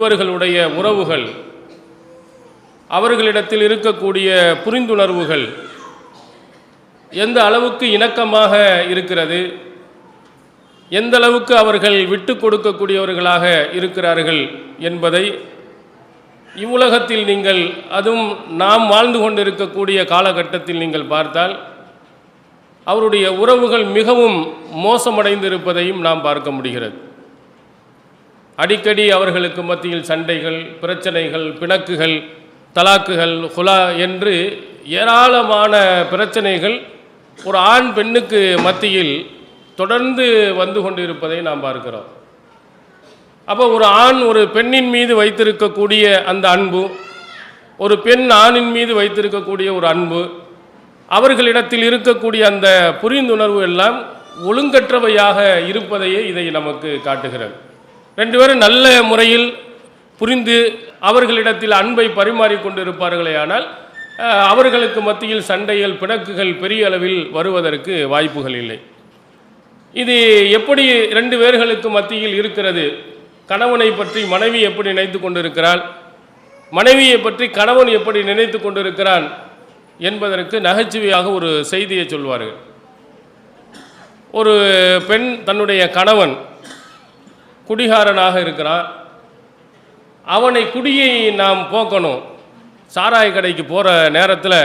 இவர்களுடைய உறவுகள், அவர்களிடத்தில் இருக்கக்கூடிய புரிந்துணர்வுகள் எந்த அளவுக்கு இணக்கமாக இருக்கிறது, எந்த அளவுக்கு அவர்கள் விட்டு கொடுக்கக்கூடியவர்களாக இருக்கிறார்கள் என்பதை இவ்வுலகத்தில் நீங்கள், அதுவும் நாம் வாழ்ந்து கொண்டிருக்கக்கூடிய காலகட்டத்தில் நீங்கள் பார்த்தால் அவருடைய உறவுகள் மிகவும் மோசமடைந்திருப்பதையும் நாம் பார்க்க முடிகிறது. அடிக்கடி அவர்களுக்கு மத்தியில் சண்டைகள், பிரச்சனைகள், பிணக்குகள், தலாக்குகள், ஹுலா என்று ஏராளமான பிரச்சனைகள் ஒரு ஆண் பெண்ணுக்கு மத்தியில் தொடர்ந்து வந்து கொண்டு இருப்பதை நாம் பார்க்கிறோம். அப்போ ஒரு ஆண் ஒரு பெண்ணின் மீது வைத்திருக்கக்கூடிய அந்த அன்பு, ஒரு பெண் ஆணின் மீது வைத்திருக்கக்கூடிய ஒரு அன்பு, அவர்களிடத்தில் இருக்கக்கூடிய அந்த புரிந்துணர்வு எல்லாம் ஒழுங்கற்றவையாக இருப்பதையே இதை நமக்கு காட்டுகிறது. ரெண்டு பேரும் நல்ல முறையில் புரிந்து அவர்களிடத்தில் அன்பை பரிமாறிக்கொண்டு இருப்பார்களே ஆனால் அவர்களுக்கு மத்தியில் சண்டைகள், பிணக்குகள் பெரிய அளவில் வருவதற்கு வாய்ப்புகள் இல்லை. இது எப்படி ரெண்டு பேர்களுக்கு மத்தியில் இருக்கிறது? கணவனை பற்றி மனைவி எப்படி நினைத்து கொண்டிருக்கிறாள், மனைவியை பற்றி கணவன் எப்படி நினைத்து கொண்டிருக்கிறான் என்பதற்கு நகைச்சுவையாக ஒரு செய்தியை சொல்வார்கள். ஒரு பெண் தன்னுடைய கணவன் குடிகாரனாக இருக்கிறான், அவனை குடியை நாம் போக்கணும், சாராய கடைக்கு போகிற நேரத்தில்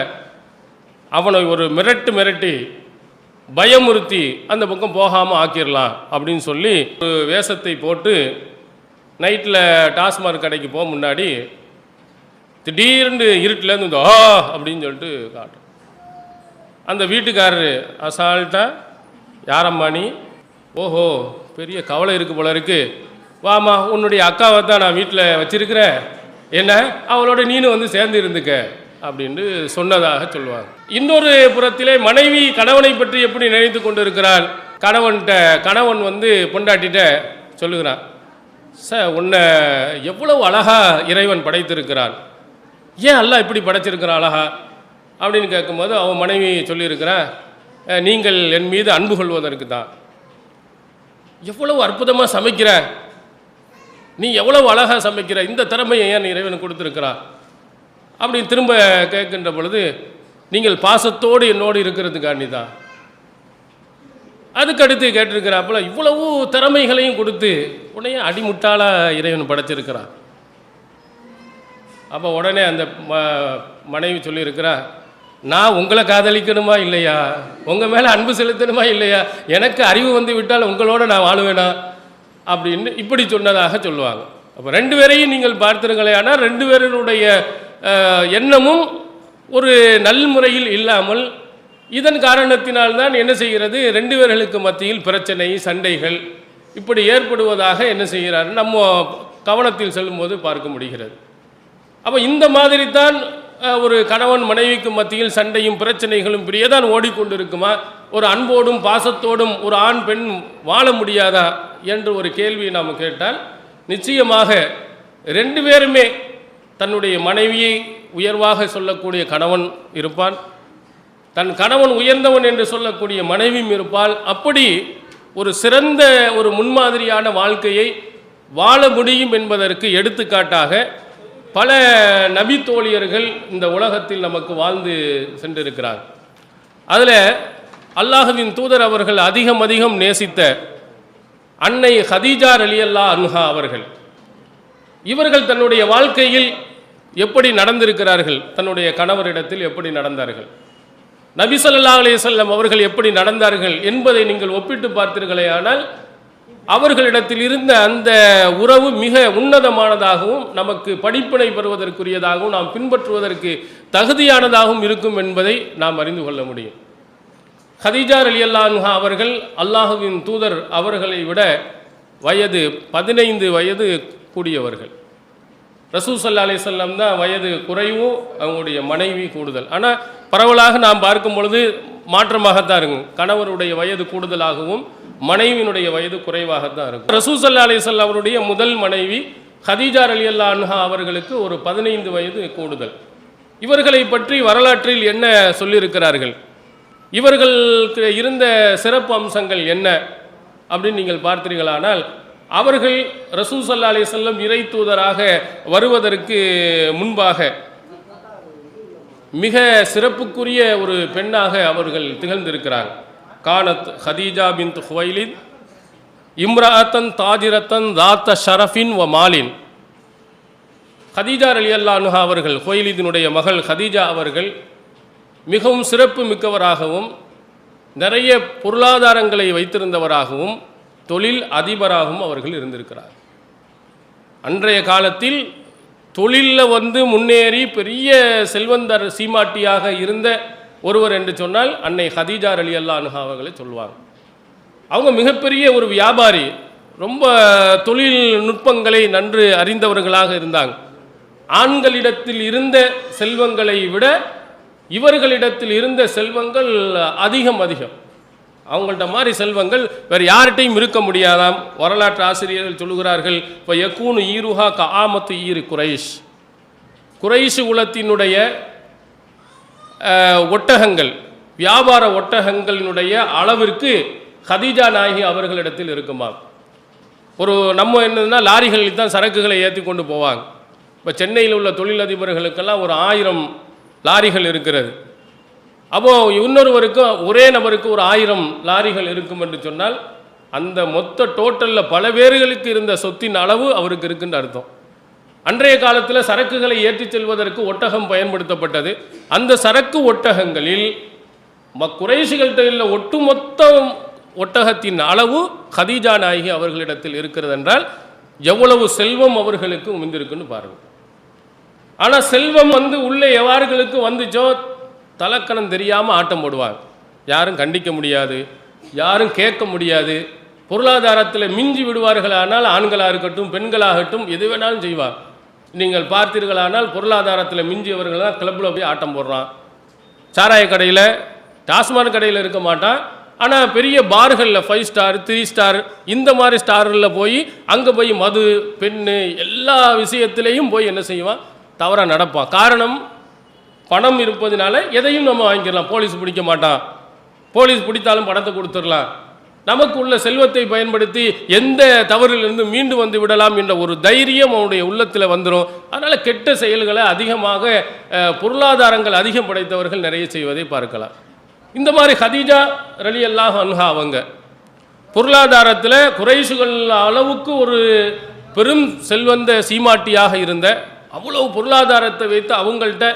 அவனை ஒரு மிரட்டி பயமுறுத்தி அந்த பக்கம் போகாமல் ஆக்கிடலாம் அப்படின்னு சொல்லி ஒரு வேஷத்தை போட்டு நைட்டில் டாஸ்மாக் கடைக்கு போக முன்னாடி திடீர்னு இருட்டிலேருந்து இந்த அப்படின்னு சொல்லிட்டு காட்டும். அந்த வீட்டுக்காரரு அசால்ட்டாக, யாரம்மா நீ? ஓஹோ, பெரிய கவலை இருக்குது போல இருக்கு, வாமா உன்னுடைய அக்காவை தான் நான் வீட்டில் வச்சிருக்கிறேன், என்ன அவளோட நீனும் வந்து சேர்ந்து இருந்துக்க அப்படின்னு சொன்னதாக சொல்லுவாங்க. இன்னொரு புறத்திலே மனைவி கணவனை பற்றி எப்படி நினைத்து கொண்டு இருக்கிறாள், கணவன் வந்து பொண்டாட்டிட்ட சொல்லுகிறான், உன்னை எவ்வளவு அழகா இறைவன் படைத்திருக்கிறான், ஏன் அல்லாஹ் இப்படி படைச்சிருக்கிறான் அழகா அப்படின்னு கேட்கும்போது அவன் மனைவி சொல்லியிருக்கிறான், நீங்கள் என் மீது அன்பு கொள்வதற்கு தான். எவ்வளவு அற்புதமாக சமைக்கிற, நீ எவ்வளவு அழகாக சமைக்கிற, இந்த திறமையை ஏன் இறைவன் கொடுத்துருக்கிறான் அப்படின்னு திரும்ப கேட்கின்ற பொழுது, நீங்கள் பாசத்தோடு என்னோடு இருக்கிறதுக்காண்டி தான். அதுக்கடுத்து கேட்டிருக்கிறாப்புல, இவ்வளவு திறமைகளையும் கொடுத்து உடனே அடிமுட்டாளாக இறைவன் படைச்சிருக்கிறான். அப்போ உடனே அந்த மனைவி சொல்லியிருக்கிறா, நான் உங்களை காதலிக்கணுமா இல்லையா, உங்கள் மேலே அன்பு செலுத்தணுமா இல்லையா, எனக்கு அறிவு வந்து விட்டால் உங்களோட நான் வாழுவேனா அப்படின்னு இப்படி சொன்னதாக சொல்லுவாங்க. அப்போ ரெண்டு பேரையும் நீங்கள் பார்த்துருங்களே, ஆனால் ரெண்டு பேருடைய எண்ணமும் ஒரு நல்முறையில் இல்லாமல் இதன் காரணத்தினால்தான் என்ன செய்கிறது, ரெண்டு பேர்களுக்கு மத்தியில் பிரச்சனை, சண்டைகள் இப்படி ஏற்படுவதாக என்ன செய்கிறார் நம்ம கவனத்தில் செல்லும்போது பார்க்க முடிகிறது. அப்போ இந்த மாதிரி தான் ஒரு கணவன் மனைவிக்கு மத்தியில் சண்டையும் பிரச்சனைகளும் இப்படியே தான் ஓடிக்கொண்டிருக்குமா? ஒரு அன்போடும் பாசத்தோடும் ஒரு ஆண் பெண் வாழ முடியாதா என்று ஒரு கேள்வியை நாம் கேட்டால், நிச்சயமாக ரெண்டு பேருமே தன்னுடைய மனைவியை உயர்வாக சொல்லக்கூடிய கணவன் இருப்பான், தன் கணவன் உயர்ந்தவன் என்று சொல்லக்கூடிய மனைவியும் இருப்பாள். அப்படி ஒரு சிறந்த ஒரு முன்மாதிரியான வாழ்க்கையை வாழ முடியும் என்பதற்கு எடுத்துக்காட்டாக பல நபி தோழியர்கள் இந்த உலகத்தில் நமக்கு வாழ்ந்து சென்றிருக்கிறார். அதில் அல்லாஹ்வின் தூதர் அவர்கள் அதிகம் நேசித்த அன்னை ஹதீஜா ரலியல்லாஹு அன்ஹா அவர்கள், இவர்கள் தன்னுடைய வாழ்க்கையில் எப்படி நடந்திருக்கிறார்கள், தன்னுடைய கணவரிடத்தில் எப்படி நடந்தார்கள், நபி ஸல்லல்லாஹு அலைஹி வஸல்லம் அவர்கள் எப்படி நடந்தார்கள் என்பதை நீங்கள் ஒப்பிட்டு பார்த்தீர்களே ஆனால் அவர்களிடத்தில் இருந்த அந்த உறவு மிக உன்னதமானதாகவும் நமக்கு படிப்பினை பெறுவதற்குரியதாகவும் நாம் பின்பற்றுவதற்கு தகுதியானதாகவும் இருக்கும் என்பதை நாம் அறிந்து கொள்ள முடியும். ஹதீஜா ரலியல்லாஹு அன்ஹா அவர்கள் அல்லாஹ்வின் தூதர் அவர்களை விட 15 வயது கூடியவர்கள். ரசூல் ஸல்லல்லாஹு அலைஹி வஸல்லம் தான் வயது குறைவும், அவங்களுடைய மனைவி கூடுதல். ஆனால் பரவலாக நாம் பார்க்கும் பொழுது மாற்றமாகத்தான் இருக்கும், கணவருடைய வயது கூடுதலாகவும் மனைவியினுடைய வயது குறைவாகத்தான் இருக்கும். ரசூல் ஸல்லல்லாஹு அலைஹி வஸல்லம் அவருடைய முதல் மனைவி ஹதீஜா ரலியல்லாஹு அன்ஹா அவர்களுக்கு ஒரு 15 வயது கூடுதல். இவர்களை பற்றி வரலாற்றில் என்ன சொல்லியிருக்கிறார்கள், இவர்களுக்கு இருந்த சிறப்பு அம்சங்கள் என்ன அப்படின்னு நீங்கள் பார்த்தீர்களானால், அவர்கள் ரசூல் ஸல்லல்லாஹு அலைஹி வஸல்லம் இறை தூதராக வருவதற்கு முன்பாக மிக சிறப்புக்குரிய ஒரு பெண்ணாக அவர்கள் திகழ்ந்திருக்கிறாங்க. கானத் ஹதீஜா பின்த் ஹுவைலித் இம்ராஅத்தன் தாஜிரத்தன் தாத்த ஷரஃபின் வ மாலின். ஹதீஜா ரலியல்லாஹு அன்ஹா அவர்கள், ஹுவைலிதினுடைய மகள் ஹதீஜா அவர்கள் மிகவும் சிறப்பு மிக்கவராகவும் நிறைய பொருளாதாரங்களை வைத்திருந்தவராகவும் தொழில் அதிபராகவும் அவர்கள் இருந்திருக்கிறார். அன்றைய காலத்தில் தொழிலில் முன்னேறி பெரிய செல்வந்தர் சீமாட்டியாக இருந்த ஒருவர் என்று சொன்னால் அன்னை ஹதீஜா ரலியல்லாஹு அன்ஹா அவர்களை சொல்லுவாங்க. அவங்க மிகப்பெரிய ஒரு வியாபாரி, ரொம்ப தொழில்நுட்பங்களை நன்கு அறிந்தவர்களாக இருந்தாங்க. ஆண்களிடத்தில் இருந்த செல்வங்களை விட இவர்களிடத்தில் இருந்த செல்வங்கள் அதிகம். அவங்கள்ட்ட மாதிரி செல்வங்கள் வேறு யார்கிட்டையும் இருக்க முடியாதாம். வரலாற்று ஆசிரியர்கள் சொல்லுகிறார்கள், இப்போ யக்கூனு ஈருஹா கஆமத்து ஈரு குரைஷ். குரைஷ் குலத்தினுடைய ஒட்டகங்கள், வியாபார ஒட்டகங்களினுடைய அளவிற்கு ஹதீஜா நாயகி அவர்களிடத்தில் இருக்குமா. நம்ம என்னதுன்னா லாரிகளில் தான் சரக்குகளை ஏற்றி கொண்டு போவாங்க. இப்போ சென்னையில் உள்ள தொழிலதிபர்களுக்கெல்லாம் ஒரு 1000 லாரிகள் இருக்கிறது. அப்போது இன்னொருவருக்கு ஒரே நபருக்கு ஒரு 1000 லாரிகள் இருக்கும் என்று சொன்னால் அந்த மொத்த டோட்டலில் பல பேர்களுக்கு இருந்த சொத்தின் அளவு அவருக்கு இருக்குன்னு அர்த்தம். அன்றைய காலத்தில் சரக்குகளை ஏற்றிச் செல்வதற்கு ஒட்டகம் பயன்படுத்தப்பட்டது. அந்த சரக்கு ஒட்டகங்களில் குறைஷிகள்கிட்ட ஒட்டுமொத்த ஒட்டகத்தின் அளவு ஹதீஜா நாயகி அவர்களிடத்தில் இருக்கிறது என்றால் எவ்வளவு செல்வம் அவர்களுக்கு உமிழ்ந்திருக்குன்னு பாருங்கள். ஆனால் செல்வம் உள்ளே எவ்வாறுகளுக்கு வந்துச்சோ தலக்கணம் தெரியாமல் ஆட்டம் போடுவாங்க. யாரும் கண்டிக்க முடியாது, யாரும் கேட்க முடியாது. பொருளாதாரத்தில் மிஞ்சி விடுவார்களானால் ஆண்களாக இருக்கட்டும் பெண்களாகட்டும் எது வேணாலும் செய்வார். நீங்கள் பார்த்தீர்களானால் பொருளாதாரத்தில் மிஞ்சியவர்கள் தான் கிளப்பில் போய் ஆட்டம் போடுறான். சாராய கடையில், டாஸ்மாக் கடையில் இருக்க மாட்டான். ஆனால் பெரிய பார்களில் 5 ஸ்டார் 3 ஸ்டார் இந்த மாதிரி ஸ்டாரில் போய் அங்கே போய் மது பெண்ணு எல்லா விஷயத்திலையும் போய் என்ன செய்வான், தவறாக நடப்பான். காரணம் பணம் இருப்பதுனால எதையும் நம்ம வாங்கிக்கலாம். போலீஸ் பிடிக்க மாட்டான், போலீஸ் பிடித்தாலும் பணத்தை கொடுத்துடலாம். நமக்கு உள்ள செல்வத்தை பயன்படுத்தி எந்த தவறிலிருந்து மீண்டு வந்து விடலாம் என்ற ஒரு தைரியம் அவனுடைய உள்ளத்தில் வந்துடும். அதனால் கெட்ட செயல்களை அதிகமாக பொருளாதாரங்கள் அதிகம் படைத்தவர்கள் நிறைய செய்வதை பார்க்கலாம். இந்த மாதிரி ஹதீஜா ரலியல்லாஹு அன்ஹா அவங்க பொருளாதாரத்தில் குறைஷுகள் அளவுக்கு ஒரு பெரும் செல்வந்த சீமாட்டியாக இருந்த, அவ்வளவு பொருளாதாரத்தை வைத்து அவங்கள்ட்ட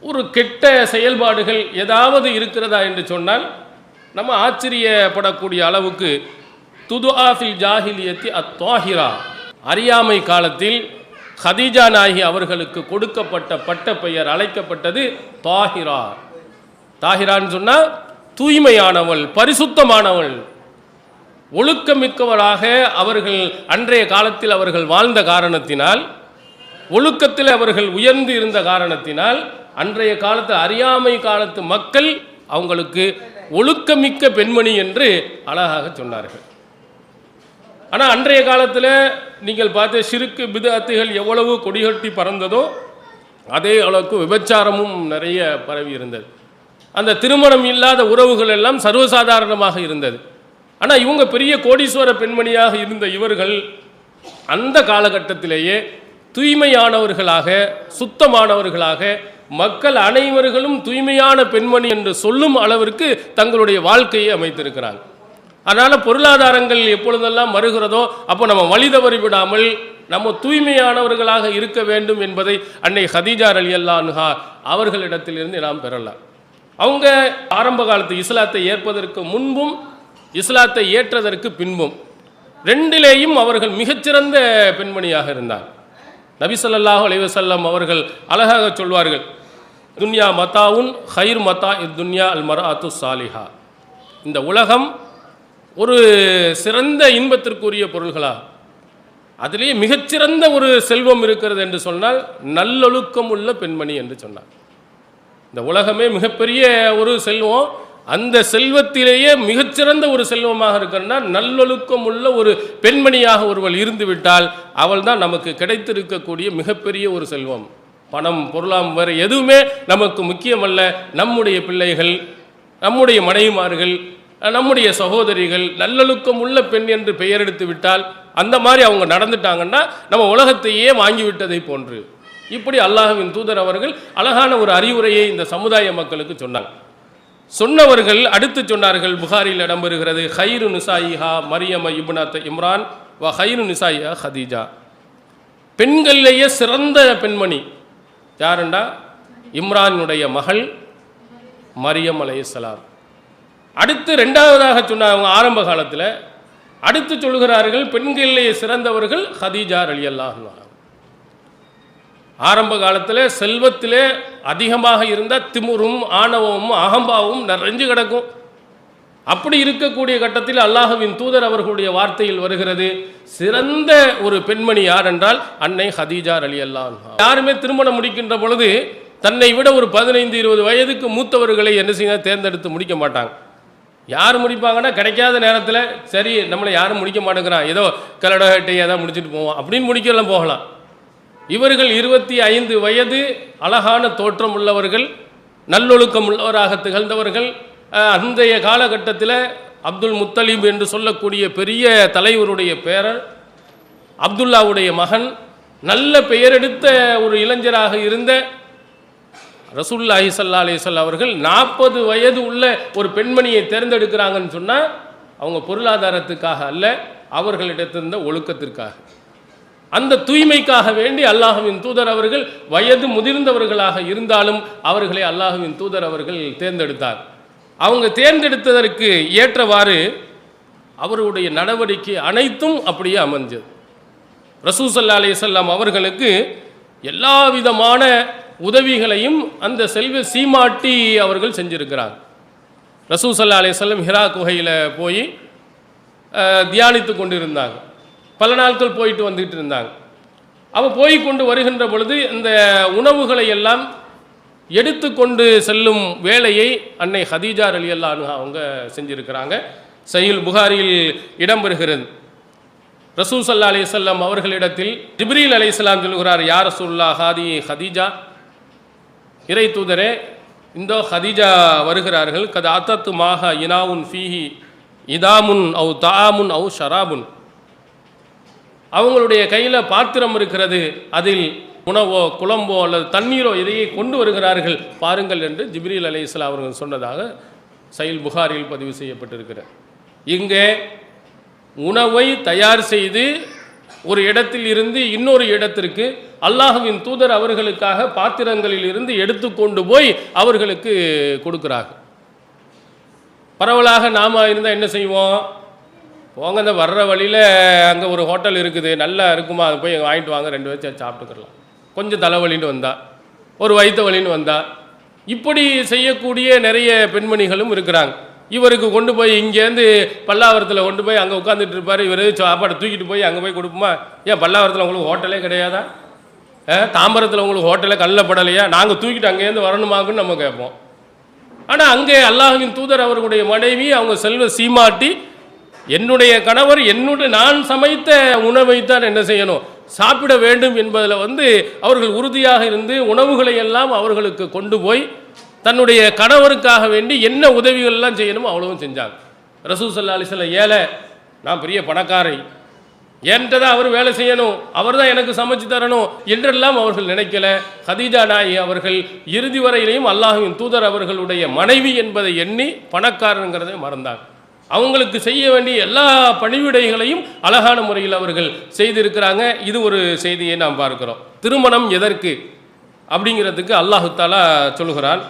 ஒரு கெட்ட செயல்பாடுகள் ஏதாவது இருக்கிறதா என்று சொன்னால் நம்ம ஆச்சரியப்படக்கூடிய அளவுக்கு துதுஆஃபில் ஜாஹிலியத்தி அத்வாஹிரா, அறியாமை காலத்தில் ஹதீஜா நாயகி அவர்களுக்கு கொடுக்கப்பட்ட பட்ட பெயர் அழைக்கப்பட்டது தாஹிரா. தாஹிரான்னு சொன்னால் தூய்மையானவள், பரிசுத்தமானவள், ஒழுக்கமிக்கவளாக அவர்கள் அன்றைய காலத்தில் அவர்கள் வாழ்ந்த காரணத்தினால், ஒழுக்கத்தில் அவர்கள் உயர்ந்து இருந்த காரணத்தினால் அன்றைய காலத்து அறியாமை காலத்து மக்கள் அவங்களுக்கு ஒழுக்கமிக்க பெண்மணி என்று அழகாக சொன்னார்கள். ஆனால் அன்றைய காலத்தில் நீங்கள் பார்த்த ஷிர்க் பித்அத்துகள் எவ்வளவு கொடிகட்டி பறந்ததோ அதே அளவுக்கு விபச்சாரமும் நிறைய பரவி இருந்தது. அந்த திருமணம் இல்லாத உறவுகள் எல்லாம் சர்வசாதாரணமாக இருந்தது. ஆனால் இவங்க பெரிய கோடீஸ்வர பெண்மணியாக இருந்த இவர்கள் அந்த காலகட்டத்திலேயே தூய்மையானவர்களாக, சுத்தமானவர்களாக, மக்கள் அனைவர்களும் தூய்மையான பெண்மணி என்று சொல்லும் அளவிற்கு தங்களுடைய வாழ்க்கையை அமைத்திருக்கிறாங்க. அதனால் பொருளாதாரங்கள் எப்பொழுதெல்லாம் வருகிறதோ அப்போ நம்ம வழி தவறி விடாமல் நம்ம தூய்மையானவர்களாக இருக்க வேண்டும் என்பதை அன்னை ஹதீஜா ரலியல்லாஹு அன்ஹா அவர்களிடத்திலிருந்து நாம் பெறலாம். அவங்க ஆரம்ப காலத்து இஸ்லாத்தை ஏற்பதற்கு முன்பும் இஸ்லாத்தை ஏற்றதற்கு பின்பும் ரெண்டிலேயும் அவர்கள் மிகச்சிறந்த பெண்மணியாக இருந்தார். நபி ஸல்லல்லாஹு அலைஹி வஸல்லம் அவர்கள் அழகாக சொல்வார்கள், துன்யா மத்தாவுன் ஹைர் மத்தா துன்யா அல் மர்அத்து சாலிஹா. இந்த உலகம் ஒரு சிறந்த இன்பத்திற்குரிய பொருள்களா, அதிலேயே மிகச்சிறந்த ஒரு செல்வம் இருக்கிறது என்று சொன்னால் நல்லொழுக்கம் உள்ள பெண்மணி என்று சொன்னார். இந்த உலகமே மிகப்பெரிய ஒரு செல்வம், அந்த செல்வத்திலேயே மிகச்சிறந்த ஒரு செல்வமாக இருக்கிறன்னா நல்லொழுக்கம் உள்ள ஒரு பெண்மணியாக ஒருவள் இருந்து விட்டால் அவள் தான் நமக்கு கிடைத்திருக்கக்கூடிய மிகப்பெரிய ஒரு செல்வம். பணம் பொருளாம் வேறு எதுவுமே நமக்கு முக்கியமல்ல. நம்முடைய பிள்ளைகள், நம்முடைய மனைவிமார்கள், நம்முடைய சகோதரிகள் நல்லொழுக்கம் உள்ள பெண் என்று பெயர் எடுத்து விட்டால் அந்த மாதிரி அவங்க நடந்துட்டாங்கன்னா நம்ம உலகத்தையே வாங்கிவிட்டதை போன்று. இப்படி அல்லாஹ்வின் தூதர் அவர்கள் அழகான ஒரு அறிவுரையை இந்த சமுதாய மக்களுக்கு சொன்னாங்க. சொன்னவர்கள் அடுத்து சொன்னார்கள், புகாரில் இடம்பெறுகிறது, ஹைரு நிசாயிஹா மரியம இப்னத் இம்ரான் வ ஹைரு நிசாயிஹா ஹதீஜா. பெண்களிலேயே சிறந்த பெண்மணி யாருண்டா? இம்ரானுடைய மகள் மரியம் அலைஹிஸ்ஸலாம். அடுத்து ரெண்டாவதாக சொன்னாங்க ஆரம்ப காலத்தில். அடுத்து சொல்கிறார்கள் பெண்களிலேயே சிறந்தவர்கள் ஹதீஜா ரலியல்லாஹு அன்ஹா. ஆரம்ப காலத்தில் செல்வத்திலே அதிகமாக இருந்த திமுரும் ஆணவமும் அகம்பாவும் நிறைஞ்சு கிடக்கும். அப்படி இருக்கக்கூடிய கட்டத்தில் அல்லாஹ்வின் தூதர் அவர்களுடைய வார்த்தையில் வருகிறது, சிறந்த ஒரு பெண்மணி யார் என்றால் அன்னை ஹதீஜா ரலியல்லாஹு அன்ஹா. யாருமே திருமணம் முடிக்கின்ற பொழுது தன்னை விட ஒரு 15-20 வயதுக்கு மூத்தவர்களை என்ன செய்ய தேர்ந்தெடுத்து முடிக்க மாட்டாங்க. யார் முடிப்பாங்கன்னா கிடைக்காத நேரத்தில் சரி நம்மளை யாரும் முடிக்க மாட்டேங்கிறான், ஏதோ கலடகட்டை ஏதாவது முடிச்சுட்டு போவோம் அப்படின்னு முடிக்கலாம் போகலாம். இவர்கள் 25 வயது, அழகான தோற்றம் உள்ளவர்கள், நல்லொழுக்கம் உள்ளவராக திகழ்ந்தவர்கள். அன்றைய காலகட்டத்தில் அப்துல் முத்தலிப் என்று சொல்லக்கூடிய பெரிய தலைவருடைய பேரர், அப்துல்லாவுடைய மகன், நல்ல பெயரெடுத்த ஒரு இளைஞராக இருந்த ரசூலுல்லாஹி ஸல்லல்லாஹு அலைஹி வஸல்லம் அவர்கள் 40 வயது உள்ள ஒரு பெண்மணியை தேர்ந்தெடுக்கிறாங்கன்னு சொன்னால் அவங்க பொருளாதாரத்துக்காக அல்ல, அவர்களிடத்திருந்த ஒழுக்கத்திற்காக, அந்த தூய்மைக்காக வேண்டி அல்லாஹ்வின் தூதர் அவர்கள் வயது முதிர்ந்தவர்களாக இருந்தாலும் அவர்களை அல்லாஹ்வின் தூதர் அவர்கள் தேர்ந்தெடுத்தார். அவங்க தேர்ந்தெடுத்ததற்கு ஏற்றவாறு அவருடைய நடவடிக்கை அனைத்தும் அப்படியே அமைஞ்சது. ரசூல் ஸல்லல்லாஹு அலைஹி வஸல்லம் அவர்களுக்கு எல்லா விதமான உதவிகளையும் அந்த செல்வ சீமாட்டி அவர்கள் செஞ்சிருக்கிறாங்க. ரசூல் ஸல்லல்லாஹு அலைஹி வஸல்லம் ஹிரா குகையில் போய் தியானித்து கொண்டு இருந்தாங்க. பல நாட்கள் போயிட்டு வந்துட்டு இருந்தாங்க. அவள் போய் கொண்டு வருகின்ற பொழுது இந்த உணவுகளை எல்லாம் எடுத்து கொண்டு செல்லும் வேலையை அன்னை ஹதீஜா ரலியல்லாஹு அன்ஹா அவங்க செஞ்சிருக்கிறாங்க. சஹீஹ் புகாரியில் இடம்பெறுகிறது. ரசூல் ஸல்லல்லாஹு அலைஹி வஸல்லம் அவர்களிடத்தில் ஜிப்ரீல் அலைஹிஸ்ஸலாம் சொல்கிறார், யா ரசூலுல்லாஹ் ஹாதி ஹதீஜா, இறை தூதரே இந்த ஹதீஜா வருகிறார்கள். கத அத்தத்து மாஹா இனாவுன் ஃபீஹி இதாமுன் அவு தாமுன் அவு ஷராபுன். அவங்களுடைய கையில் பாத்திரம் இருக்கிறது, அதில் உணவோ குழம்போ அல்லது தண்ணீரோ எதையே கொண்டு வருகிறார்கள் பாருங்கள் என்று ஜிப்ரீல் அலைஹிஸ்ஸலாம் அவர்கள் சொன்னதாக சஹீஹ் புகாரியில் பதிவு செய்யப்பட்டிருக்கிறார். இங்கே உணவை தயார் செய்து ஒரு இடத்தில் இருந்து இன்னொரு இடத்திற்கு அல்லாஹ்வின் தூதர் அவர்களுக்காக பாத்திரங்களில் இருந்து எடுத்துக்கொண்டு போய் அவர்களுக்கு கொடுக்குறாங்க. பரவலாக நாம் இருந்தால் என்ன செய்வோம்? போங்க, இந்த வர்ற வழியில் அங்கே ஒரு ஹோட்டல் இருக்குது, நல்லா இருக்குமா, அதை போய் வாங்கிட்டு வாங்க, 2 பேர் சாப்பிட்டுக்கலாம். கொஞ்சம் தலைவலின்னு வந்தா, ஒரு வயிற்று வலின்னு வந்தா, இப்படி செய்யக்கூடிய நிறைய பெண்மணிகளும் இருக்கிறாங்க. இவருக்கு கொண்டு போய் இங்கேருந்து பல்லாவரத்தில் கொண்டு போய் அங்கே உட்காந்துட்டு இருப்பார். இவர் சாப்பாடை தூக்கிட்டு போய் அங்கே போய் கொடுப்போமா? ஏன் பல்லாவரத்தில் உங்களுக்கு ஹோட்டலே கிடையாதா? தாம்பரத்தில் உங்களுக்கு ஹோட்டலே கல்லில் படலையா? நாங்கள் தூக்கிட்டு அங்கேருந்து வரணுமாக்குன்னு நம்ம கேட்போம். ஆனால் அங்கே அல்லாஹ்வின் தூதர் அவர்களுடைய மனைவி அவங்க செல்வ சீமாட்டி, என்னுடைய கணவர் நான் சமைத்த உணவைத்தான் என்ன செய்யணும், சாப்பிட வேண்டும் என்பதில் அவர்கள் உறுதியாக இருந்து உணவுகளை எல்லாம் அவர்களுக்கு கொண்டு போய் தன்னுடைய கணவருக்காக வேண்டி என்ன உதவிகள்லாம் செய்யணுமோ அவ்வளவும் செஞ்சாங்க. ரசூல் ஸல்லல்லாஹு அலைஹி வஸல்லம், ஏழை, நான் பெரிய பணக்காரை, என்கிட்ட தான் அவர் வேலை செய்யணும், அவர் தான் எனக்கு சமைச்சு தரணும் என்றெல்லாம் அவர்கள் நினைக்கல. ஹதீஜா நாயகி அவர்கள் இறுதி வரையிலையும் அல்லாஹ்வின் தூதர் அவர்களுடைய மனைவி என்பதை எண்ணி பணக்காரங்கிறதை மறந்தாங்க. அவங்களுக்கு செய்ய வேண்டிய எல்லா பணிவிடைகளையும் அழகான முறையில் அவர்கள் செய்திருக்கிறாங்க. இது ஒரு செய்தியை நாம் பார்க்கிறோம். திருமணம் எதற்கு அப்படிங்கிறதுக்கு அல்லாஹு தஆலா சொல்கிறான்,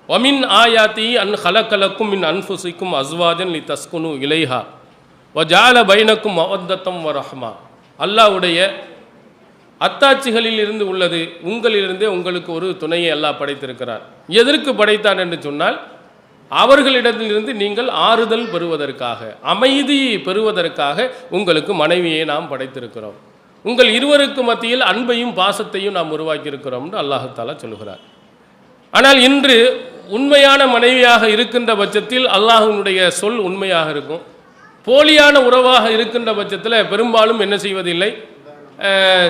வமின் ஆயாத்தி அன் ஹலக்கலக்கும் மின் அன்ஃபுசிக்கும் அஸ்வாஜன் லி தஸ்குனு இலைஹா வஜால பைனக்கும் மவத்தத்தம் வரஹ்மா. அல்லாஹ்வுடைய அத்தாட்சிகளில் இருந்து உள்ளது, உங்களிலிருந்தே உங்களுக்கு ஒரு துணையை அல்லாஹ் படைத்திருக்கிறார். எதற்கு படைத்தான் என்று சொன்னால், அவர்களிடத்திலிருந்து நீங்கள் ஆறுதல் பெறுவதற்காக, அமைதி பெறுவதற்காக உங்களுக்கு மனைவியை நாம் படைத்திருக்கிறோம். உங்கள் இருவருக்கு மத்தியில் அன்பையும் பாசத்தையும் நாம் உருவாக்கியிருக்கிறோம் என்று அல்லாஹ் தஆலா சொல்கிறார். ஆனால் இன்று உண்மையான மனைவியாக இருக்கின்ற பட்சத்தில் அல்லாஹ்வினுடைய சொல் உண்மையாக இருக்கும். போலியான உறவாக இருக்கின்ற பட்சத்தில் பெரும்பாலும் என்ன செய்வதில்லை,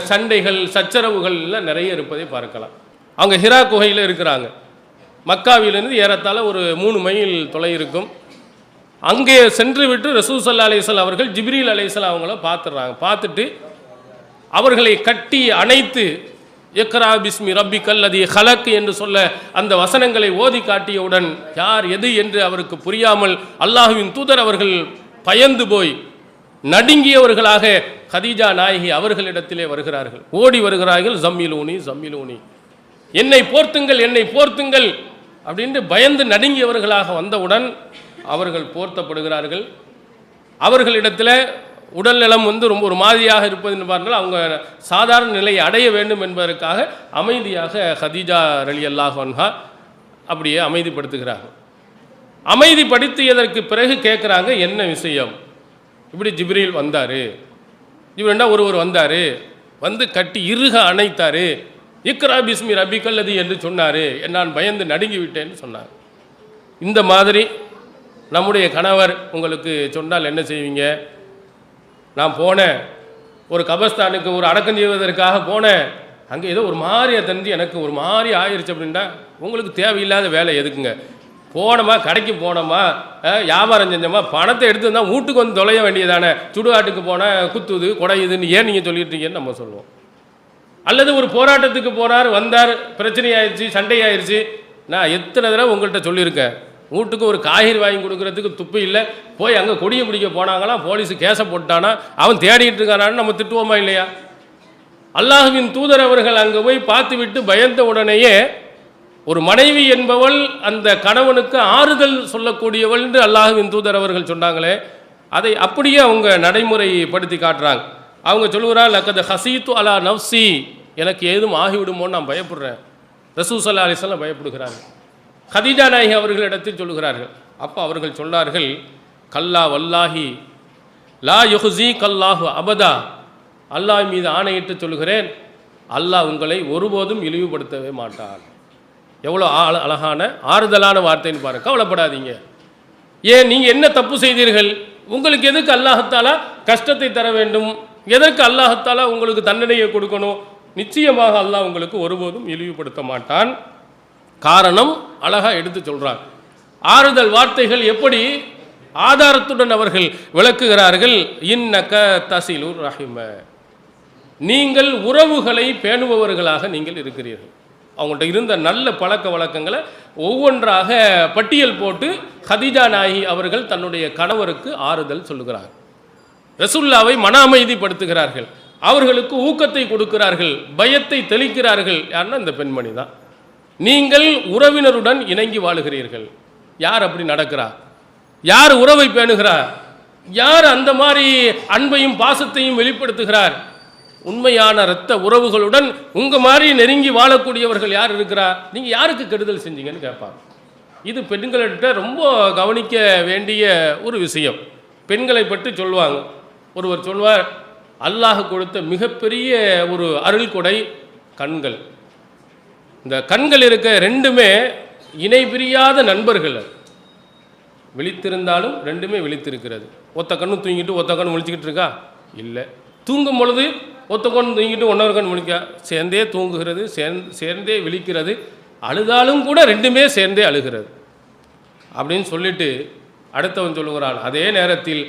சண்டைகள் சச்சரவுகள் நிறைய இருப்பதை பார்க்கலாம். அவங்க ஹிரா குகையில் இருக்கிறாங்க. மக்காவிலிருந்து ஏறத்தாழ ஒரு 3 மைல் தொலை இருக்கும். அங்கே சென்று விட்டு ரசூல் ஸல்லல்லாஹு அலைஹி வஸல்லம் அவர்கள் ஜிப்ரீல் அலைஹிஸ்ஸலாம் அவங்கள பார்த்துடுறாங்க. பார்த்துட்டு அவர்களை கட்டி அணைத்து இக்ரா பிஸ்மி ரப்பிக்கல் லதீ ஹலக் என்று சொல்ல அந்த வசனங்களை ஓதி காட்டியவுடன் யார் எது என்று அவருக்கு புரியாமல் அல்லாஹ்வின் தூதர் அவர்கள் பயந்து போய் நடுங்கியவர்களாக கதீஜா நாயகி அவர்களிடத்திலே வருகிறார்கள், ஓடி வருகிறார்கள். ஜம்மிலூனி ஜம்மிலூனி, என்னை போர்த்துங்கள் என்னை போர்த்துங்கள் அப்படின்ட்டு பயந்து நடுங்கியவர்களாக வந்தவுடன் அவர்கள் போர்த்தப்படுகிறார்கள். அவர்களிடத்தில் உடல்நலம் ரொம்ப ஒரு மாதிரியாக இருப்பது என்பார்கள். அவங்க சாதாரண நிலையை அடைய வேண்டும் என்பதற்காக அமைதியாக கதீஜா ரலியல்லாஹு அன்ஹா அப்படியே அமைதிப்படுத்துகிறார்கள். அமைதிப்படுத்தியதற்கு பிறகு கேட்குறாங்க, என்ன விஷயம்? இப்படி ஜிப்ரீல் வந்தார், ஜிப்ரீல்னா ஒருவர் வந்தார், வந்து கட்டி இறுக அணைத்தார், இக்ரா பிஸ்மி ரப்பிக்கல் லதீ என்று சொன்னார், நான் பயந்து நடுங்கி விட்டேன்னு சொன்னார். இந்த மாதிரி நம்முடைய கணவர் உங்களுக்கு சொன்னால் என்ன செய்வீங்க? நான் போனேன், ஒரு கபஸ்தானுக்கு ஒரு அடக்கம் செய்வதற்காக போனேன், அங்கே ஏதோ ஒரு மாதிரியை தெரிஞ்சு எனக்கு ஒரு மாதிரி ஆயிடுச்சு அப்படின்னா உங்களுக்கு தேவையில்லாத வேலை எதுக்குங்க? போனோமா, கடைக்கு போனோமா, வியாபாரம் செஞ்சோமா, பணத்தை எடுத்து வந்தால் வீட்டுக்கு வந்து தொலைய வேண்டியதானே. சுடுகாட்டுக்கு போனால் குத்துது குடையுதுன்னு ஏன் நீங்கள் சொல்லிட்டு இருக்கீங்கன்னு நம்ம சொல்லுவோம். அல்லது ஒரு போராட்டத்துக்கு போனார், வந்தார், பிரச்சனை ஆயிடுச்சு, சண்டை ஆயிடுச்சு. நான் எத்தனை தடவை உங்கள்கிட்ட சொல்லியிருக்கேன், வீட்டுக்கு ஒரு காய்கறி வாங்கி கொடுக்குறதுக்கு துப்பு இல்லை, போய் அங்கே கொடியை பிடிக்க போனாங்களாம், போலீஸு கேஸை போட்டானா, அவன் தேடிட்டு இருக்கானான்னு நம்ம திட்டுவோமா இல்லையா? அல்லாஹ்வின் தூதர் அவர்கள் அங்கே போய் பார்த்து விட்டு பயந்த உடனேயே ஒரு மனைவி என்பவள் அந்த கணவனுக்கு ஆறுதல் சொல்லக்கூடியவள் என்று அல்லாஹ்வின் தூதர் அவர்கள் சொன்னாங்களே, அதை அப்படியே அவங்க நடைமுறைப்படுத்தி காட்டுறாங்க. அவங்க சொல்லுகிறாள், லக்கது ஹசீத்து அலா நஃப்சி, எனக்கு ஏதும் ஆகிவிடுமோன்னு நான் பயப்படுறேன். ரசூல் ஸல்லல்லாஹு அலைஹி வஸல்லம் பயப்படுகிறாங்க. கதீஜா நாயகி அவர்களிடத்தில் சொல்லுகிறார்கள். அப்போ அவர்கள் சொன்னார்கள், கல்லா வல்லாஹி லா யுஹ்ஸி கல்லாஹு அபதா, அல்லாஹ் மீது ஆணையிட்டு சொல்லுகிறேன், அல்லாஹ் உங்களை ஒருபோதும் இழிவுபடுத்தவே மாட்டான். எவ்வளோ அழகான ஆறுதலான வார்த்தைன்னு பாருங்க. கவலைப்படாதீங்க. ஏன், நீங்கள் என்ன தப்பு செய்தீர்கள்? உங்களுக்கு எதுக்கு அல்லாஹத்தாலா கஷ்டத்தை தர வேண்டும்? எதற்கு அல்லாஹத்தாலா உங்களுக்கு தண்டனையை கொடுக்கணும்? நிச்சயமாக அல்லாஹ் உங்களுக்கு ஒருபோதும் இழிவுபடுத்த மாட்டான். காரணம் அழகாக எடுத்து சொல்கிறார். ஆறுதல் வார்த்தைகள் எப்படி ஆதாரத்துடன் அவர்கள் விளக்குகிறார்கள். இன்னக தசிலுர் ரஹிம, நீங்கள் உறவுகளை பேணுபவர்களாக நீங்கள் இருக்கிறீர்கள். அவங்கள்ட்ட இருந்த நல்ல பழக்க வழக்கங்களை ஒவ்வொன்றாக பட்டியல் போட்டு கதீஜா நாயகி அவர்கள் தன்னுடைய கணவருக்கு ஆறுதல் சொல்லுகிறார். ரசூலுல்லாவை மன அமைதிப்படுத்துகிறார்கள், அவர்களுக்கு ஊக்கத்தை கொடுக்கிறார்கள், பயத்தை தெளிக்கிறார்கள். யாருன்னா இந்த பெண்மணி தான். நீங்கள் உறவினருடன் இணங்கி வாழுகிறீர்கள். யார் அப்படி நடக்கிறா? யார் உறவை பேணுகிறார்? யார் அந்த மாதிரி அன்பையும் பாசத்தையும் வெளிப்படுத்துகிறார்? உண்மையான இரத்த உறவுகளுடன் உங்கள் மாதிரி நெருங்கி வாழக்கூடியவர்கள் யார் இருக்கிறா? நீங்கள் யாருக்கு கெடுதல் செஞ்சீங்கன்னு கேட்பாங்க. இது பெண்கள்கிட்ட ரொம்ப கவனிக்க வேண்டிய ஒரு விஷயம். பெண்களை பற்றி சொல்லுவாங்க. ஒருவர் சொல்வார், அல்லாஹ் கொடுத்த மிகப்பெரிய ஒரு அருள் கொடை கண்கள். இந்த கண்கள் இருக்க ரெண்டுமே இணை பிரியாத நண்பர்கள். விழித்திருந்தாலும் ரெண்டுமே விழித்திருக்கிறது. ஒத்த கண்ணு தூங்கிட்டு ஒத்த கண்ணு முழிச்சிக்கிட்டு இருக்கா? இல்லை. தூங்கும் பொழுது ஒத்த கண்ணு தூங்கிட்டு ஒன்னொரு கண் முழிக்கா? சேர்ந்தே தூங்குகிறது, சேர்ந்தே விழிக்கிறது. அழுதாலும் கூட ரெண்டுமே சேர்ந்தே அழுகிறது அப்படின்னு சொல்லிட்டு அடுத்தவன் சொல்லுகிறான், அதே நேரத்தில்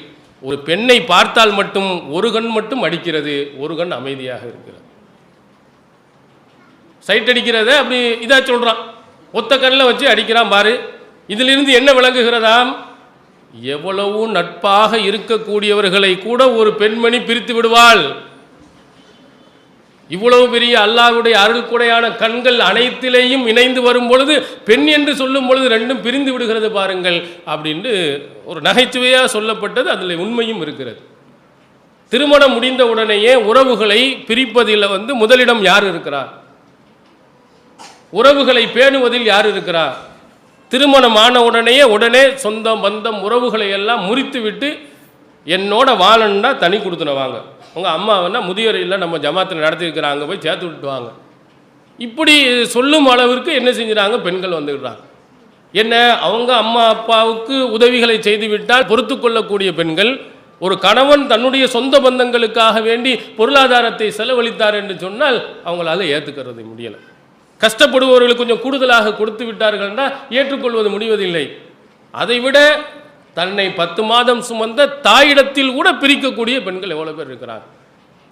ஒரு பெண்ணை பார்த்தால் மட்டும் ஒரு கண் மட்டும் அடிக்கிறது, ஒரு கண் அமைதியாக இருக்கிறது. சைட் அடிக்கிறத அப்படி இதாக சொல்கிறான். ஒத்த கண்ணில் வச்சு அடிக்கிறான் பாரு. இதிலிருந்து என்ன விளங்குகிறதாம்? எவ்வளவு நட்பாக இருக்கக்கூடியவர்களை கூட ஒரு பெண்மணி பிரித்து விடுவாள். இவ்வளவு பெரிய அல்லாஹ்வுடைய அருள் கொடையான கண்கள் அனைத்திலேயும் இணைந்து வரும் பொழுது, பெண் என்று சொல்லும் பொழுது ரெண்டும் பிரிந்து விடுகிறது பாருங்கள் அப்படின்ட்டு ஒரு நகைச்சுவையாக சொல்லப்பட்டது. அதில் உண்மையும் இருக்கிறது. திருமணம் முடிந்த உடனேயே உறவுகளை பிரிப்பதில் முதலிடம் யார் இருக்கிறார்? உறவுகளை பேணுவதில் யார் இருக்கிறார்? திருமணம் ஆன உடனே சொந்தம் பந்தம் உறவுகளை எல்லாம் முறித்து விட்டு என்னோட வாழன்னா தனி கொடுத்துன வாங்க, உங்கள் அம்மாவன்னா முதியோர் இல்லை நம்ம ஜமாத்தில் நடத்திருக்கிறாங்க, போய் சேர்த்து விட்டு வாங்க, இப்படி சொல்லும் அளவிற்கு என்ன செஞ்சுறாங்க? பெண்கள் வந்துடுறாங்க. என்ன, அவங்க அம்மா அப்பாவுக்கு உதவிகளை செய்து விட்டால் பொறுத்து கொள்ளக்கூடிய பெண்கள், ஒரு கணவன் தன்னுடைய சொந்த பந்தங்களுக்காக வேண்டி பொருளாதாரத்தை செலவழித்தார் என்று சொன்னால் அவங்களால ஏற்றுக்கிறது முடியலை. கஷ்டப்படுபவர்களுக்கு கொஞ்சம் கூடுதலாக கொடுத்து விட்டார்கள்னா ஏற்றுக்கொள்வது முடிவதில்லை. அதைவிட தன்னை 10 மாதம் சுமந்த தாயிடத்தில் கூட பிரிக்கக்கூடிய பெண்கள் எவ்வளோ பேர் இருக்கிறார்.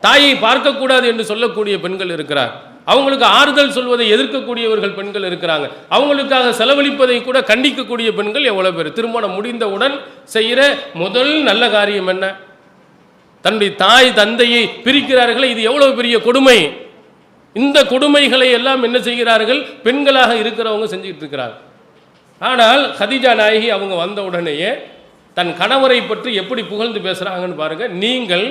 தாயை பார்க்கக்கூடாது என்று சொல்லக்கூடிய பெண்கள் இருக்கிறார். அவங்களுக்கு ஆறுதல் சொல்வதை எதிர்க்கக்கூடியவர்கள் பெண்கள் இருக்கிறாங்க. அவங்களுக்காக செலவழிப்பதை கூட கண்டிக்கக்கூடிய பெண்கள் எவ்வளோ பேர். திருமணம் முடிந்தவுடன் செய்கிற முதல் நல்ல காரியம் என்ன? தன்னுடைய தாய் தந்தையை பிரிக்கிறார்களே, இது எவ்வளவு பெரிய கொடுமை. இந்த கொடுமைகளை எல்லாம் என்ன செய்கிறார்கள்? பெண்களாக இருக்கிறவங்க செஞ்சுக்கிட்டு இருக்கிறாங்க. ஆனால் கதீஜா நாயகி அவங்க வந்த உடனேயே தன் கணவரை பற்றி எப்படி புகழ்ந்து பேசுகிறாங்கன்னு பாருங்கள். நீங்கள்